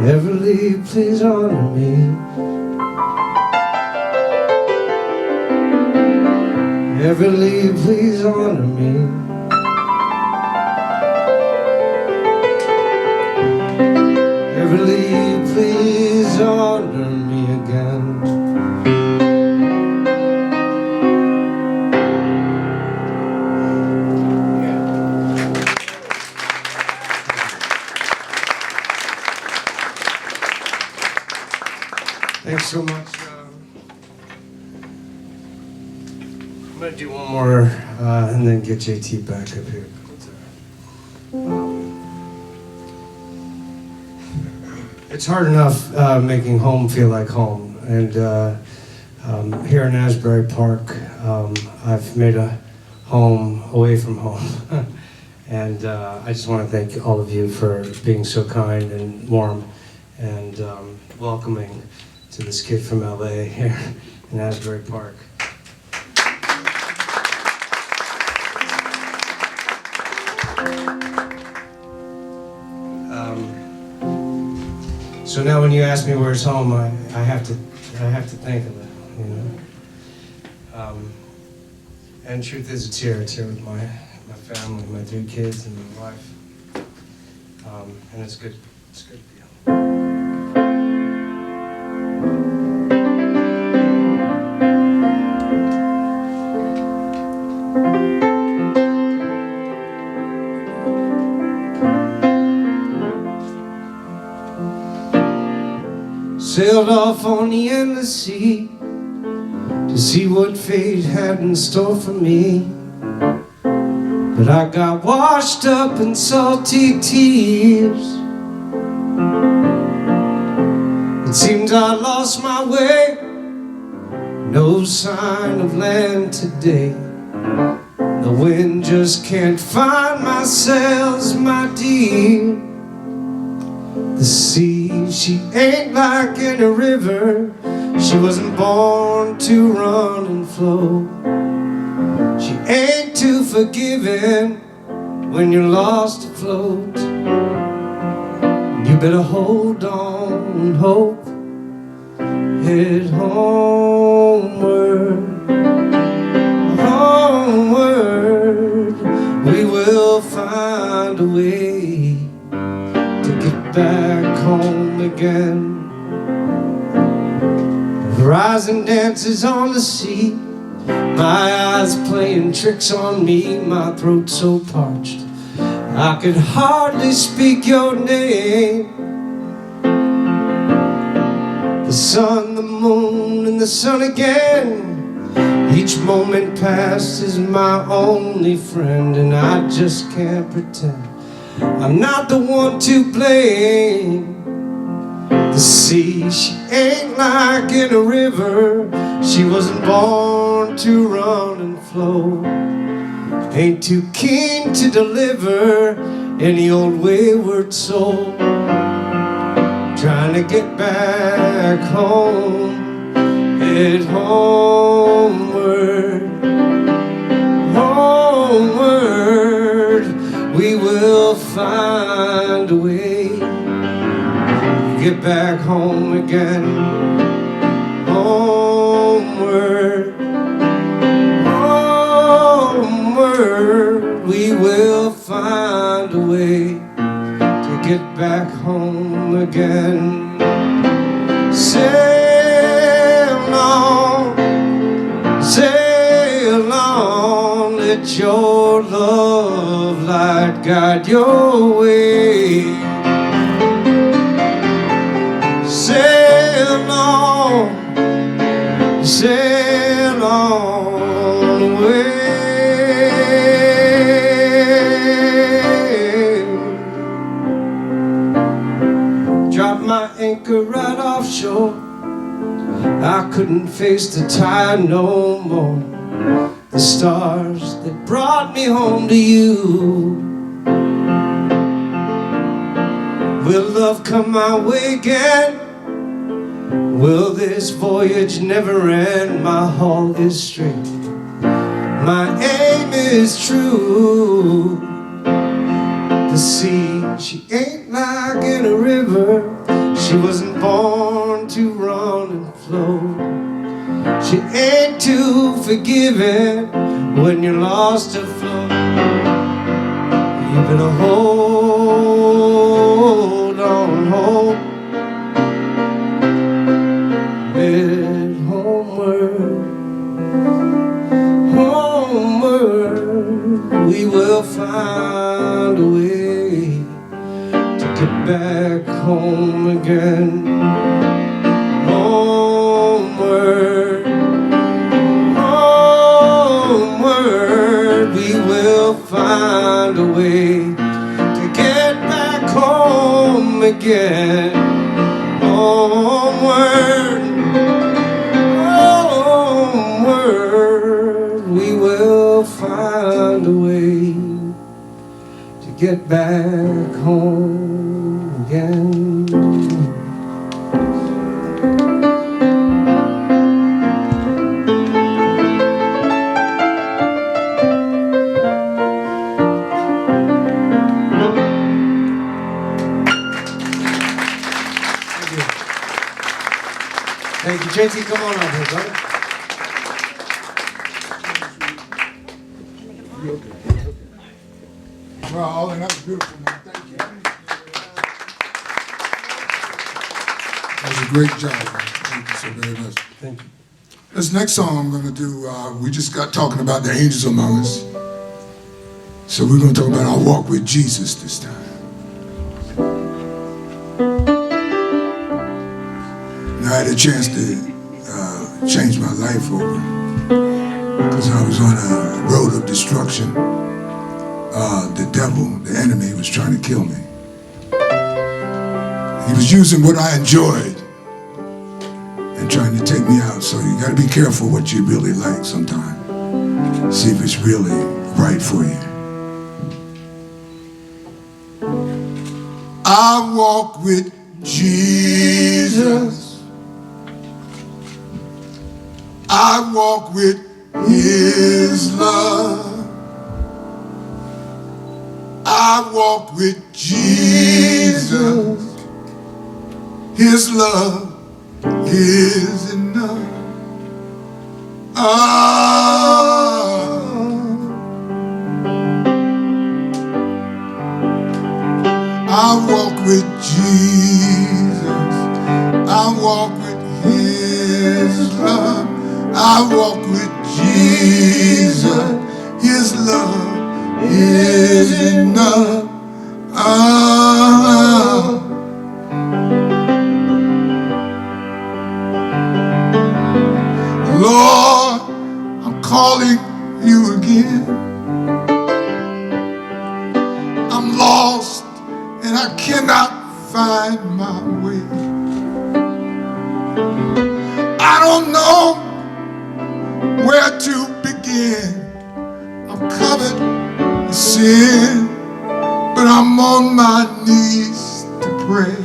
Heavily, please honor me. Heavily, please honor me. Will you please honor me again? Thanks so much. I'm going to do one more and then get JT back up here. It's hard enough making home feel like home. And here in Asbury Park, I've made a home away from home. And I just want to thank all of you for being so kind and warm and welcoming to this kid from LA here in Asbury Park. So now when you ask me where's home, I have to think of it, you know. And truth is, it's here with my family, my 3 kids and my wife. And it's good to be home. Sailed off on the endless sea to see what fate had in store for me. But I got washed up in salty tears. It seems I lost my way, no sign of land today. The wind just can't find my sails, my dear. The sea, she ain't like in a river. She wasn't born to run and flow. She ain't too forgiving when you're lost afloat. You better hold on and hope. Head homeward, homeward. We will find a way to get back home again. The horizon dances on the sea, my eyes playing tricks on me, my throat so parched I could hardly speak your name. The sun, the moon, and the sun again, each moment past is my only friend. And I just can't pretend I'm not the one to blame. The sea, she ain't like in a river. She wasn't born to run and flow. Ain't too keen to deliver any old wayward soul. Trying to get back home, head homeward, homeward. We will find a way to get back home again. Homeward, homeward. We will find a way to get back home again. Sail on, sail on, let your love light guide your way. Sail on, sail on away. Drop my anchor right offshore. I couldn't face the tide no more. The stars that brought me home to you. Will love come my way again? Will this voyage never end? My hull is straight, my aim is true. The sea, she ain't like in a river. She wasn't born to run and flow. She ain't too forgiving when you're lost afloat. You better hold on, hope. get back home again. Thank you. JT, come on up here, brother. Well, Arlan, that was beautiful, man. Thank you. That was a great job, man. Thank you so very much. Thank you. This next song I'm going to do, we just got talking about the angels among us. So we're going to talk about our walk with Jesus this time. And I had a chance to change my life over because I was on a road of destruction. The devil, the enemy, was trying to kill me. He was using what I enjoyed and trying to take me out. So you got to be careful what you really like sometimes. See if it's really right for you. I walk with Jesus. I walk with His love. I walk with Jesus. His love is enough. I walk with Jesus. I walk with His love. I walk with Jesus. His love is enough. Lord, I'm calling you again. I'm lost and I cannot find my way. I don't know where to begin. I'm covered with sin, but I'm on my knees to pray.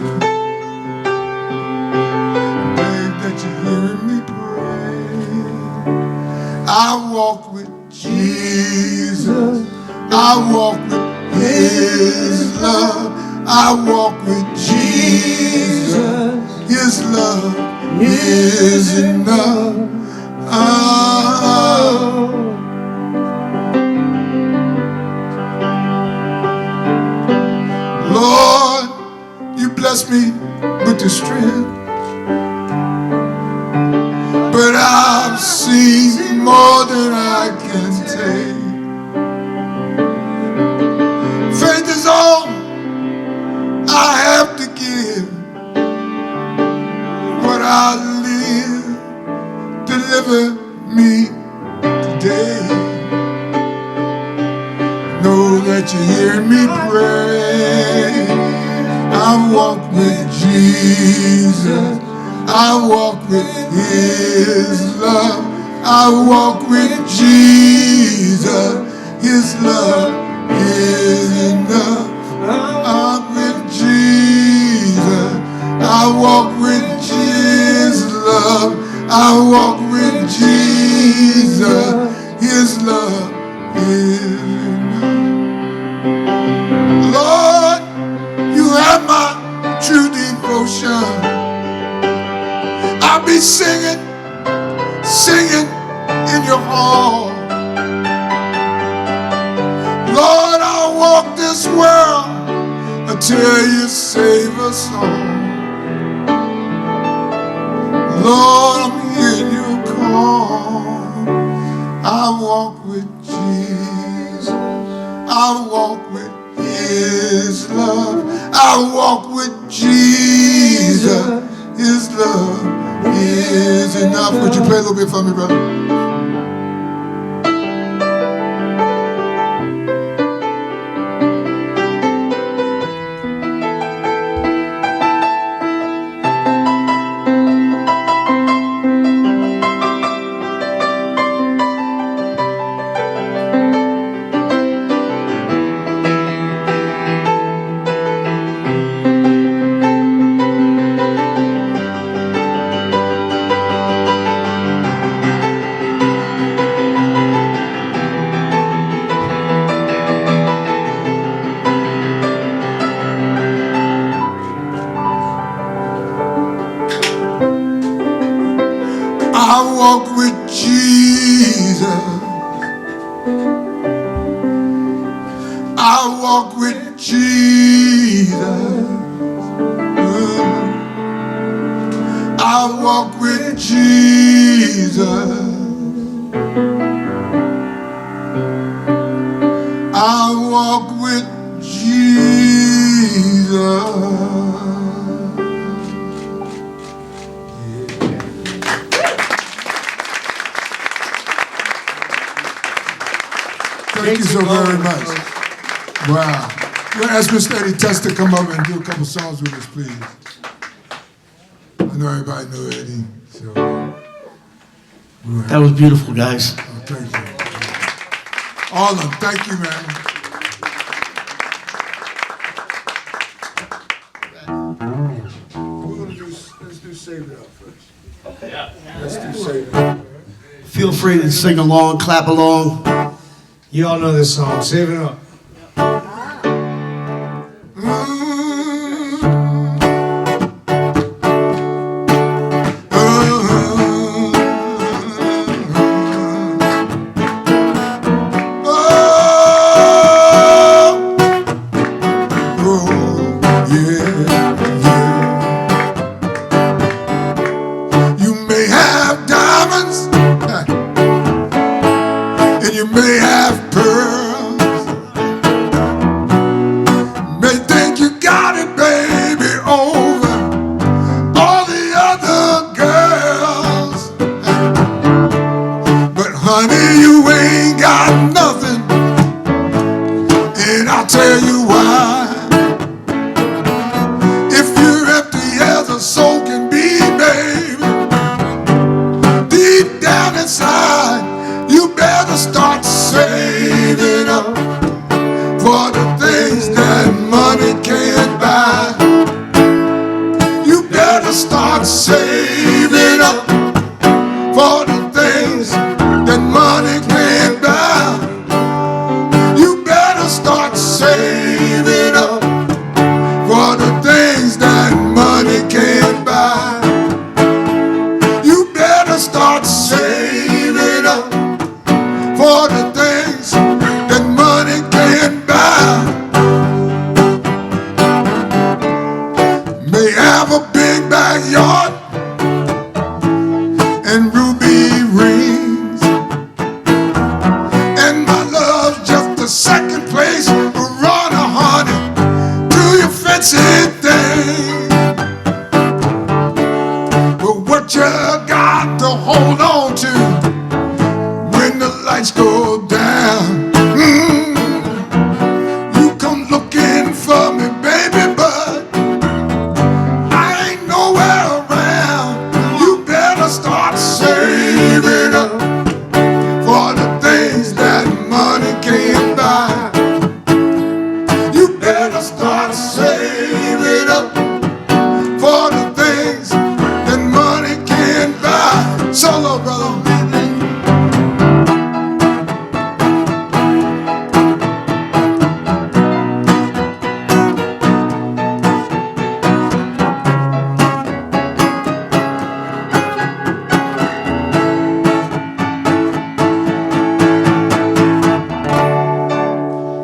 Beg that you're hearing me pray. I walk with Jesus. I walk with His love. I walk with Jesus. His love is enough. Lord, you bless me with the strength, but I've seen more than I can take. Faith is all I have to give. What I live, deliver me today. Know that you hear me pray. I walk with Jesus. I walk with His love. I walk with Jesus. His love is enough. I'm with Jesus. I walk with His love. I walk with Jesus. His love is enough. Lord, you have my true devotion. I'll be singing, singing in your hall. Lord, I'll walk this world until you save us all. Lord, I'm hearing your call. I walk with Jesus. I walk with His love. I walk with Jesus. His love is enough. Would you play a little bit for me, brother? I walk with Jesus. I walk with Jesus. I walk with Jesus. I walk with Jesus. Thank you so very much. Wow. We'll ask Mr. Eddie Testa to come up and do a couple songs with us, please. I know everybody know Eddie, so. That was beautiful, guys. Oh, thank you. All of them, thank you, man. Let's do Save It Up first. Yeah. Let's do Save It Up. Feel free to sing along, clap along. You all know this song. Save it up. You may have diamonds, and you may have pearls. May think you got it, baby, over all the other girls. But honey, you ain't got nothing, and I'll tell you why. If you're empty as a soul can be, baby, deep down inside, you better start saving up for the things that money can't buy. You better start saving up for the things that money can't buy. You better start saving up for the things that money can't buy. You better start saving up for the things that money can't buy. May have a big backyard and ruby rings, and my love's just the second place. Run a honey, do your fancy thing. But what you got to hold on to when the lights go down? You come looking for me, baby, but I ain't nowhere around. You better start saving up for the things that money can't buy. You better start saving up for the things that money can't buy. Solo, brother.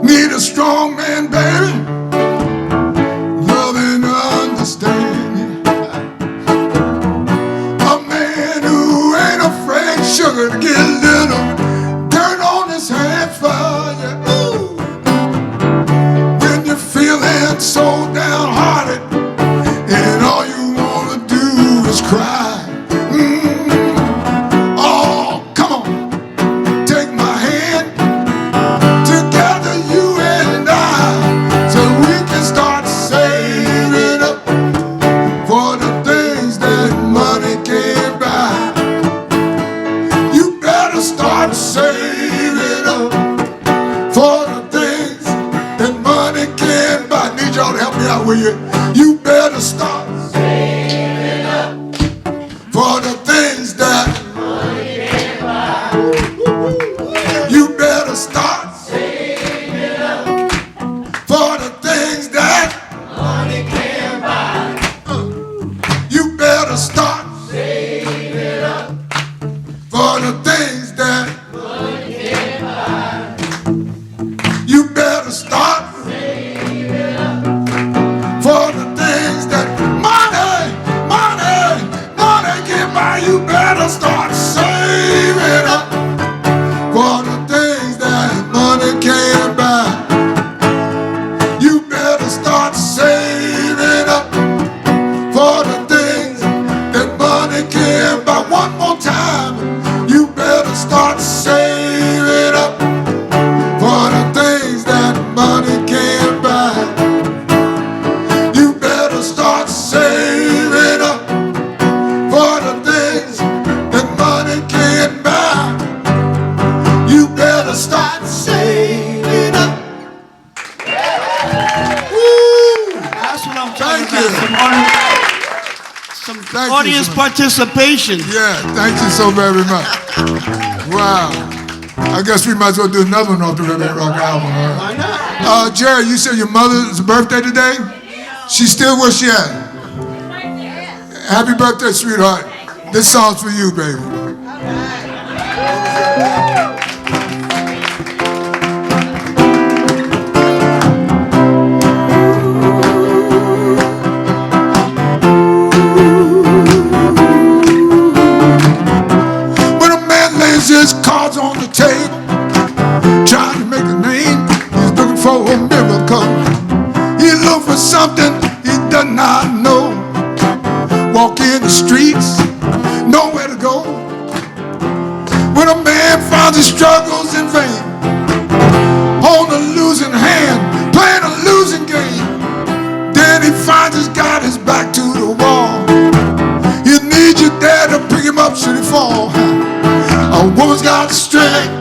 Need a strong man, baby, love and understanding. A man who ain't afraid, sugar, to get a little dirt on his hand for you. Ooh. When you're feeling so downhearted and all you wanna do is cry. Oh, come on, take my hand. Together you and I, so we can start saving up for the things that money can't buy. You better start better start saving up for the things that money can't buy. You better start saving up for the things that money can't buy. One more time, you better start saving up for the things that money can't buy. You better start saving up for the things that money can't buy. You better start saving up. Woo! That's what I'm talking Thank about. you. Some Thank you audience so much. participation. Yeah, thank you so very much. Wow. I guess we might as well do another one off the Red Rock album. Huh? Why not? Jerry, you said your mother's birthday today? She's still where she at? Happy birthday, sweetheart. This song's for you, baby. When a man lays his cards on the table, trying to make a name, he's looking for a miracle. He look for something he does not know. Walk in the streets, nowhere to go. When a man finds his struggles in vain, on a losing hand, playing a losing game, then he finds he's got his back to the wall. You need you there to pick him up should he fall. A woman's got the strength,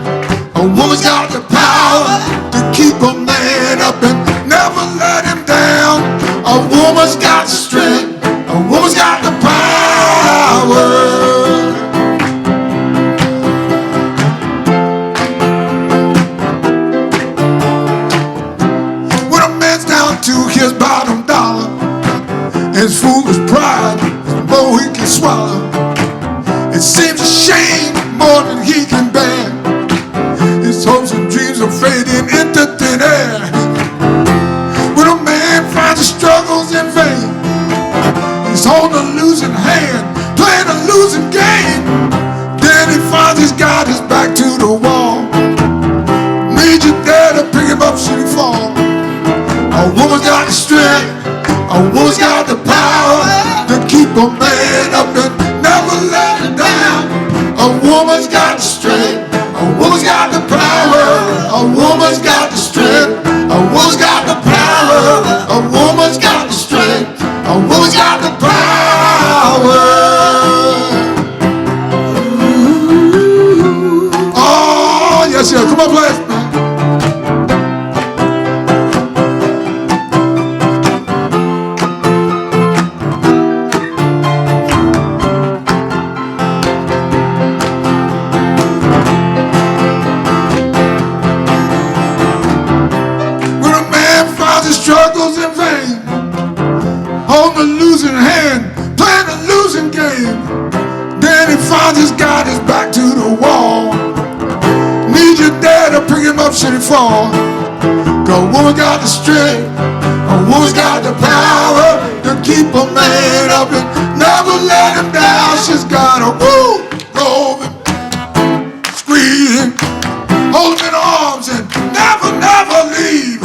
a woman's got the power to keep a man up and never let him down. A woman's got the strength, a woman's got the power. When a man's down to his bottom dollar, his foolish pride is more he can swallow. It seems a shame more than he can bear. His hopes and dreams are fading into thin air. When a man finds his struggles in vain, he's holding a losing hand, playing a losing game. Then he finds he's got his back to the wall. Need you there to pick him up should he fall. A woman's got the strength, a woman's got the power to keep a man up and never let him down. A woman's got the strength, a woman's got the power. A woman's got the strength, a woman's got the power. A woman's got the strength, a woman's got the power. Oh, yes, yeah. Come on, play it, man. Struggles in vain, on the losing hand, playing a losing game. Then he finds he's got his back to the wall. Need you there to pick him up should he fall. Cause a woman got the strength, a woman's got the power to keep a man up and never let him down. She's got a woo, roving, squeezing, holding in arms and never leave.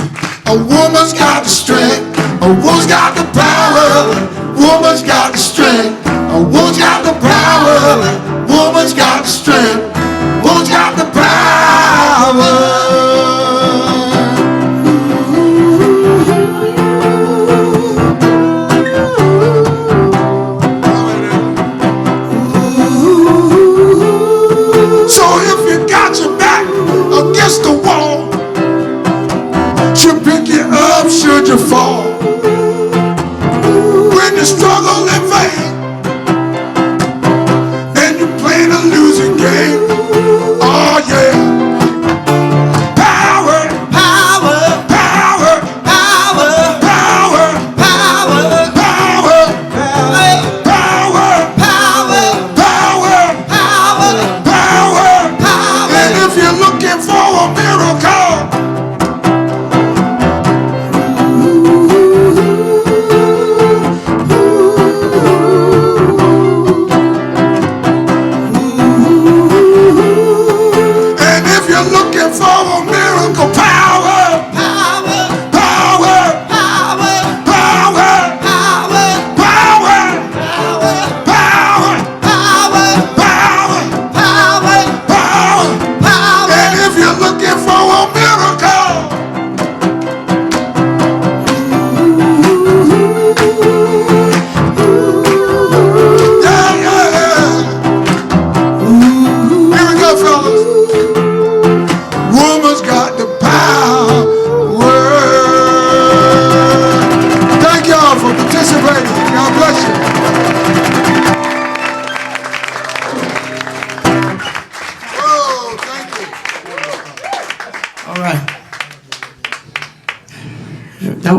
A woman's got the strength, a woman's got the power. Woman's got the strength, a woman's got the power. Woman's got the strength, woman's got the power. Ooh.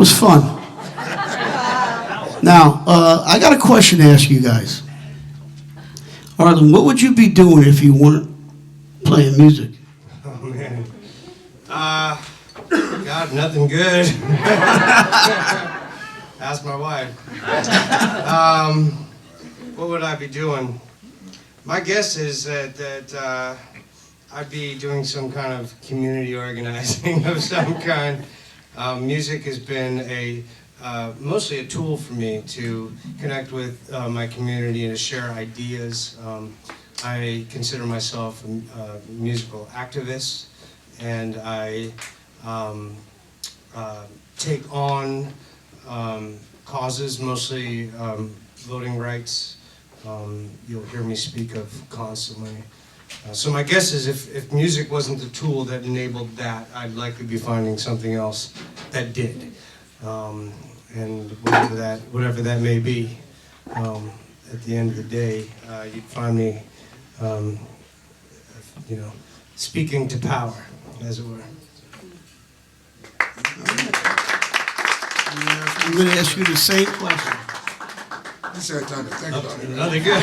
was fun. Now, I got a question to ask you guys. Arlan, what would you be doing if you weren't playing music? Oh, man. God, nothing good. Ask my wife. What would I be doing? My guess is that I'd be doing some kind of community organizing of some kind. Music has been mostly a tool for me to connect with my community and to share ideas. I consider myself a musical activist, and I take on causes, mostly voting rights. You'll hear me speak of constantly. So my guess is if music wasn't the tool that enabled that, I'd likely be finding something else that did. And whatever that may be, at the end of the day, you'd find me, speaking to power, as it were. I'm going to ask you the same question. You just had time to think about it. Nothing good.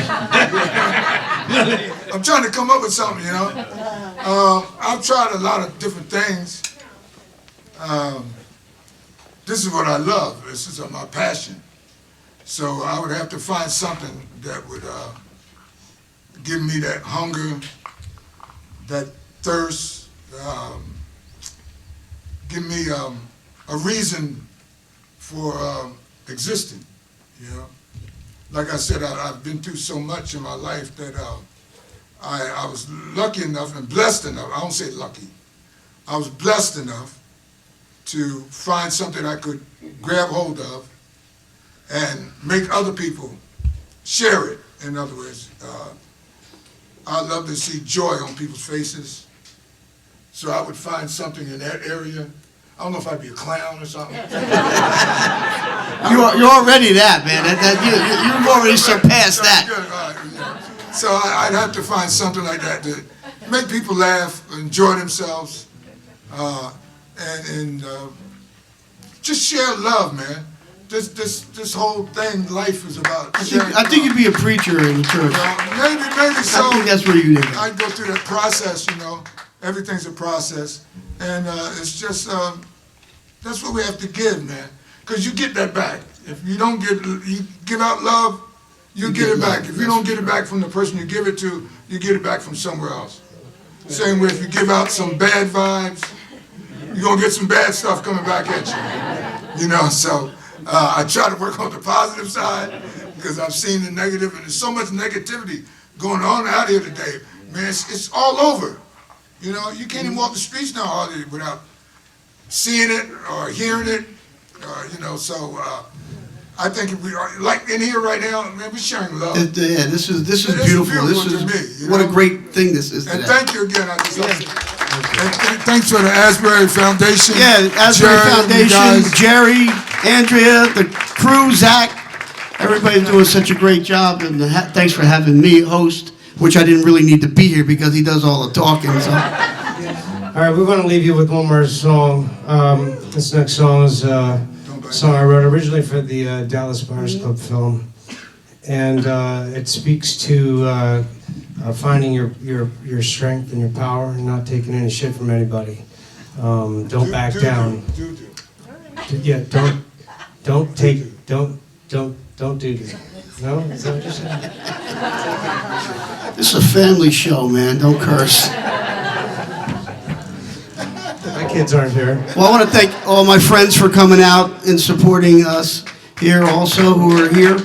I'm trying to come up with something, you know. I've tried a lot of different things. This is what I love. This is my passion. So I would have to find something that would give me that hunger, that thirst, give me a reason for existing, you know. Like I said, I've been through so much in my life that I was lucky enough and blessed enough, I don't say lucky, I was blessed enough to find something I could grab hold of and make other people share it. In other words, I love to see joy on people's faces, so I would find something in that area. I don't know if I'd be a clown or something. You're already that, man. You've already surpassed that. So I'd have to find something like that to make people laugh, enjoy themselves, and just share love, man. This whole thing, life is about sharing. I think you'd be a preacher in the church. Maybe so. I think that's where you live. I'd go through that process, you know. Everything's a process, and it's just that's what we have to give, man. Because you get that back. If you don't give out love, you get it back. If you don't get it back from the person you give it to, you get it back from somewhere else. Same way, if you give out some bad vibes, you're gonna get some bad stuff coming back at you. You know, so I try to work on the positive side because I've seen the negative, and there's so much negativity going on out here today. Man, it's all over. You know, you can't even walk the streets now hardly without seeing it or hearing it. You know, so I think if we are like in here right now, man, we're sharing love. Yeah, this is beautiful. This is to me, you what know? a great thing this is. And today. thank you again. I just love it. And thanks for the Asbury Foundation. Yeah, Asbury Foundation, Jerry, Andrea, the crew, Zach, everybody's doing such a great job, and thanks for having me host, which I didn't really need to be here because he does all the talking. So. All right, we're going to leave you with one more song. This next song is a song I wrote originally for the Dallas Buyers Club film, and it speaks to finding your strength and your power, and not taking any shit from anybody. Don't back down. Yeah, don't do that. No, is that what you said? This is a family show, man. Don't curse. My kids aren't here. Well, I want to thank all my friends for coming out and supporting us here also, who are here,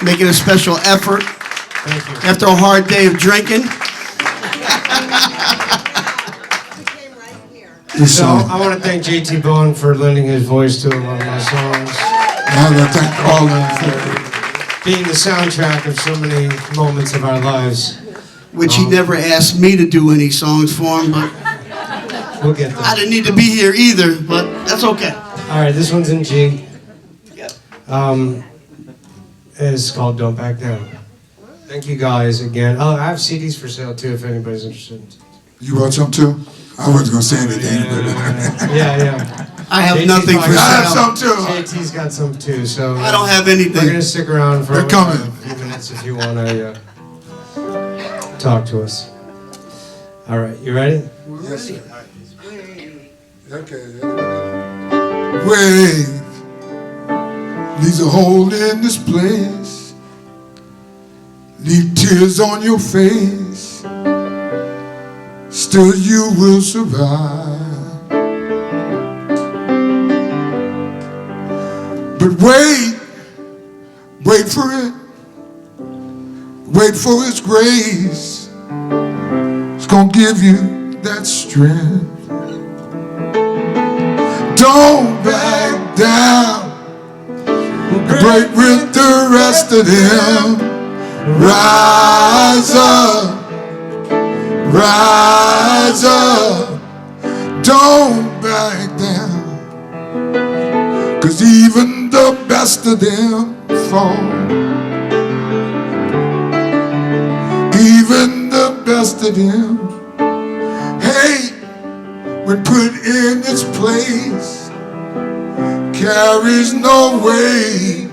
making a special effort Thank you. after a hard day of drinking. So I want to thank JT Bowen for lending his voice to a lot of my songs. I want to thank all of them for Being the soundtrack of so many moments of our lives. Which he never asked me to do any songs for him, but We'll get there. I didn't need to be here either, but that's okay. All right, this one's in G. It's called Don't Back Down. Thank you guys again. Oh, I have CDs for sale too if anybody's interested. You brought some too? I wasn't going to say anything, but Yeah. I have JT's nothing for fine. I have sale. some too. JT's got some too, so I don't have we're anything. gonna stick around for They're coming. a few minutes if you wanna talk to us. All right, you ready? Yes, sir. Okay. Wave leaves a hole in this place. Leave tears on your face. Still you will survive. But wait for it. Wait for His grace. It's gonna give you that strength. Don't back down. Break with the rest of them. Rise up. Rise up. Don't back down. 'Cause even the best of them fall. Even the best of them hate when put in its place, carries no weight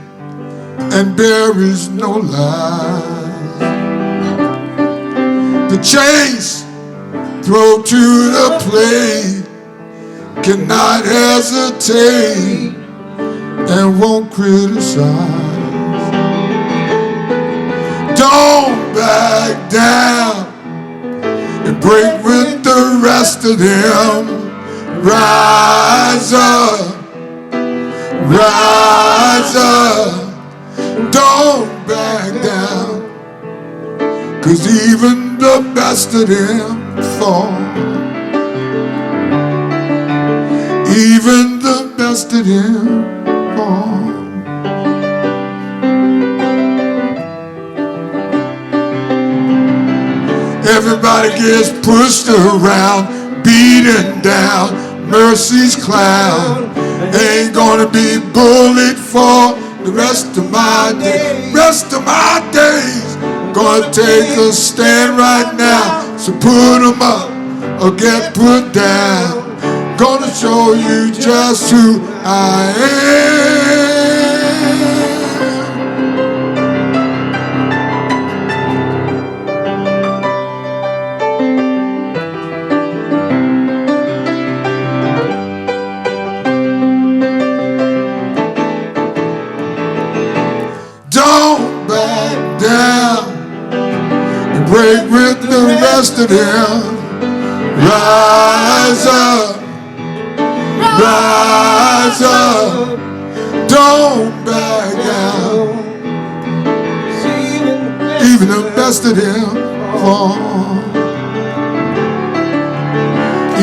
and bears no lies. The chase throw to the plate cannot hesitate and won't criticize. Don't back down and break with the rest of them. Rise up, rise up. Don't back down, 'cause even the best of them fall. Even the best of them fall. Everybody gets pushed around, beaten down, mercy's clown. Ain't gonna be bullied for the rest of my days. Rest of my days. Gonna take a stand right now. So put 'em up or get put down. Gonna show you just who I am. Don't back down and break with the rest of them. Rise up, rise up. Don't back down. Even the best of them fall.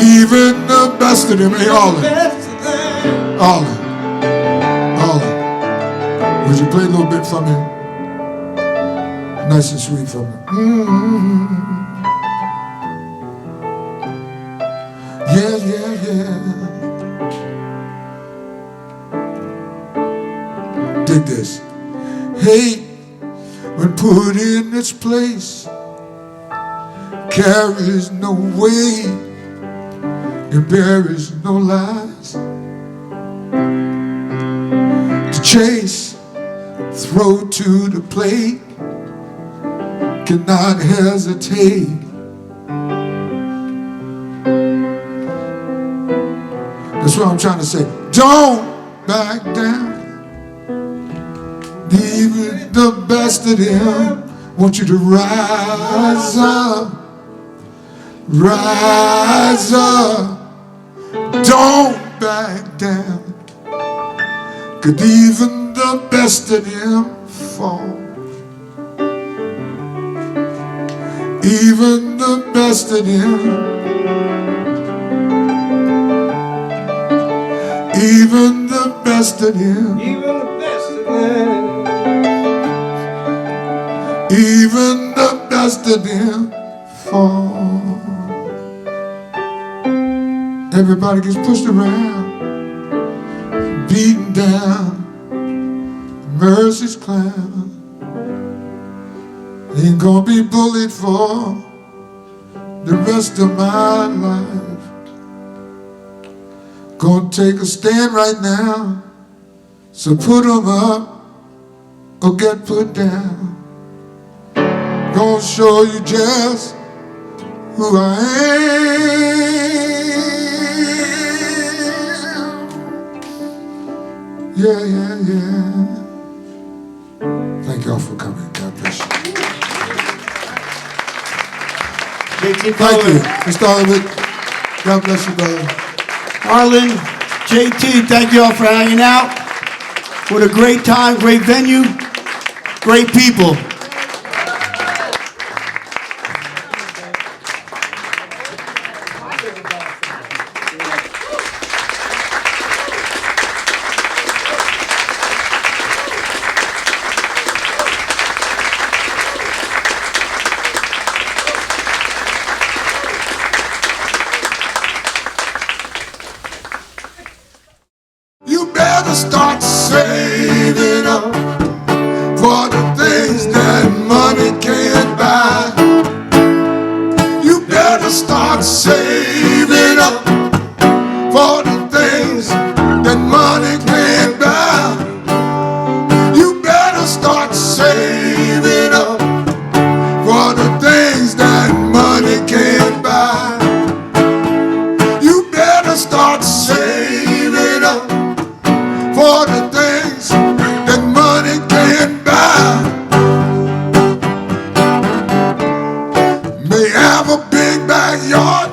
Even the best of them. Hey, Arlan. Arlan. Arlan. Would you play a little bit for me? Nice and sweet for me. Yeah, yeah, yeah. Dig this. Hate, when put in its place, carries no weight and bears no lies. To chase, throw to the plate, cannot hesitate. That's what I'm trying to say. Don't back down. Even the best of them want you to rise up. Rise up. Don't back down. 'Cause even the best of them fall. Even the best of them. Even the best of them. Even the best of them. Even the best of them fall. Everybody gets pushed around, beaten down, mercy's clown. Ain't gonna be bullied for the rest of my life. Gonna take a stand right now, so put 'em up or get put down. Gonna show you just who I am. Yeah, yeah, yeah. Thank y'all for coming. God bless you. JT Thank Bowen. you, Mr. Oliver. God bless you, brother. Arlan, JT, thank you all for hanging out. What a great time, great venue, great people. You better start saving up for the things that money can't buy. You better start saving up for the things that money can't buy. You better start saving up for the things that money can't buy. You better start saving up for the things that money can't buy. May have a big backyard,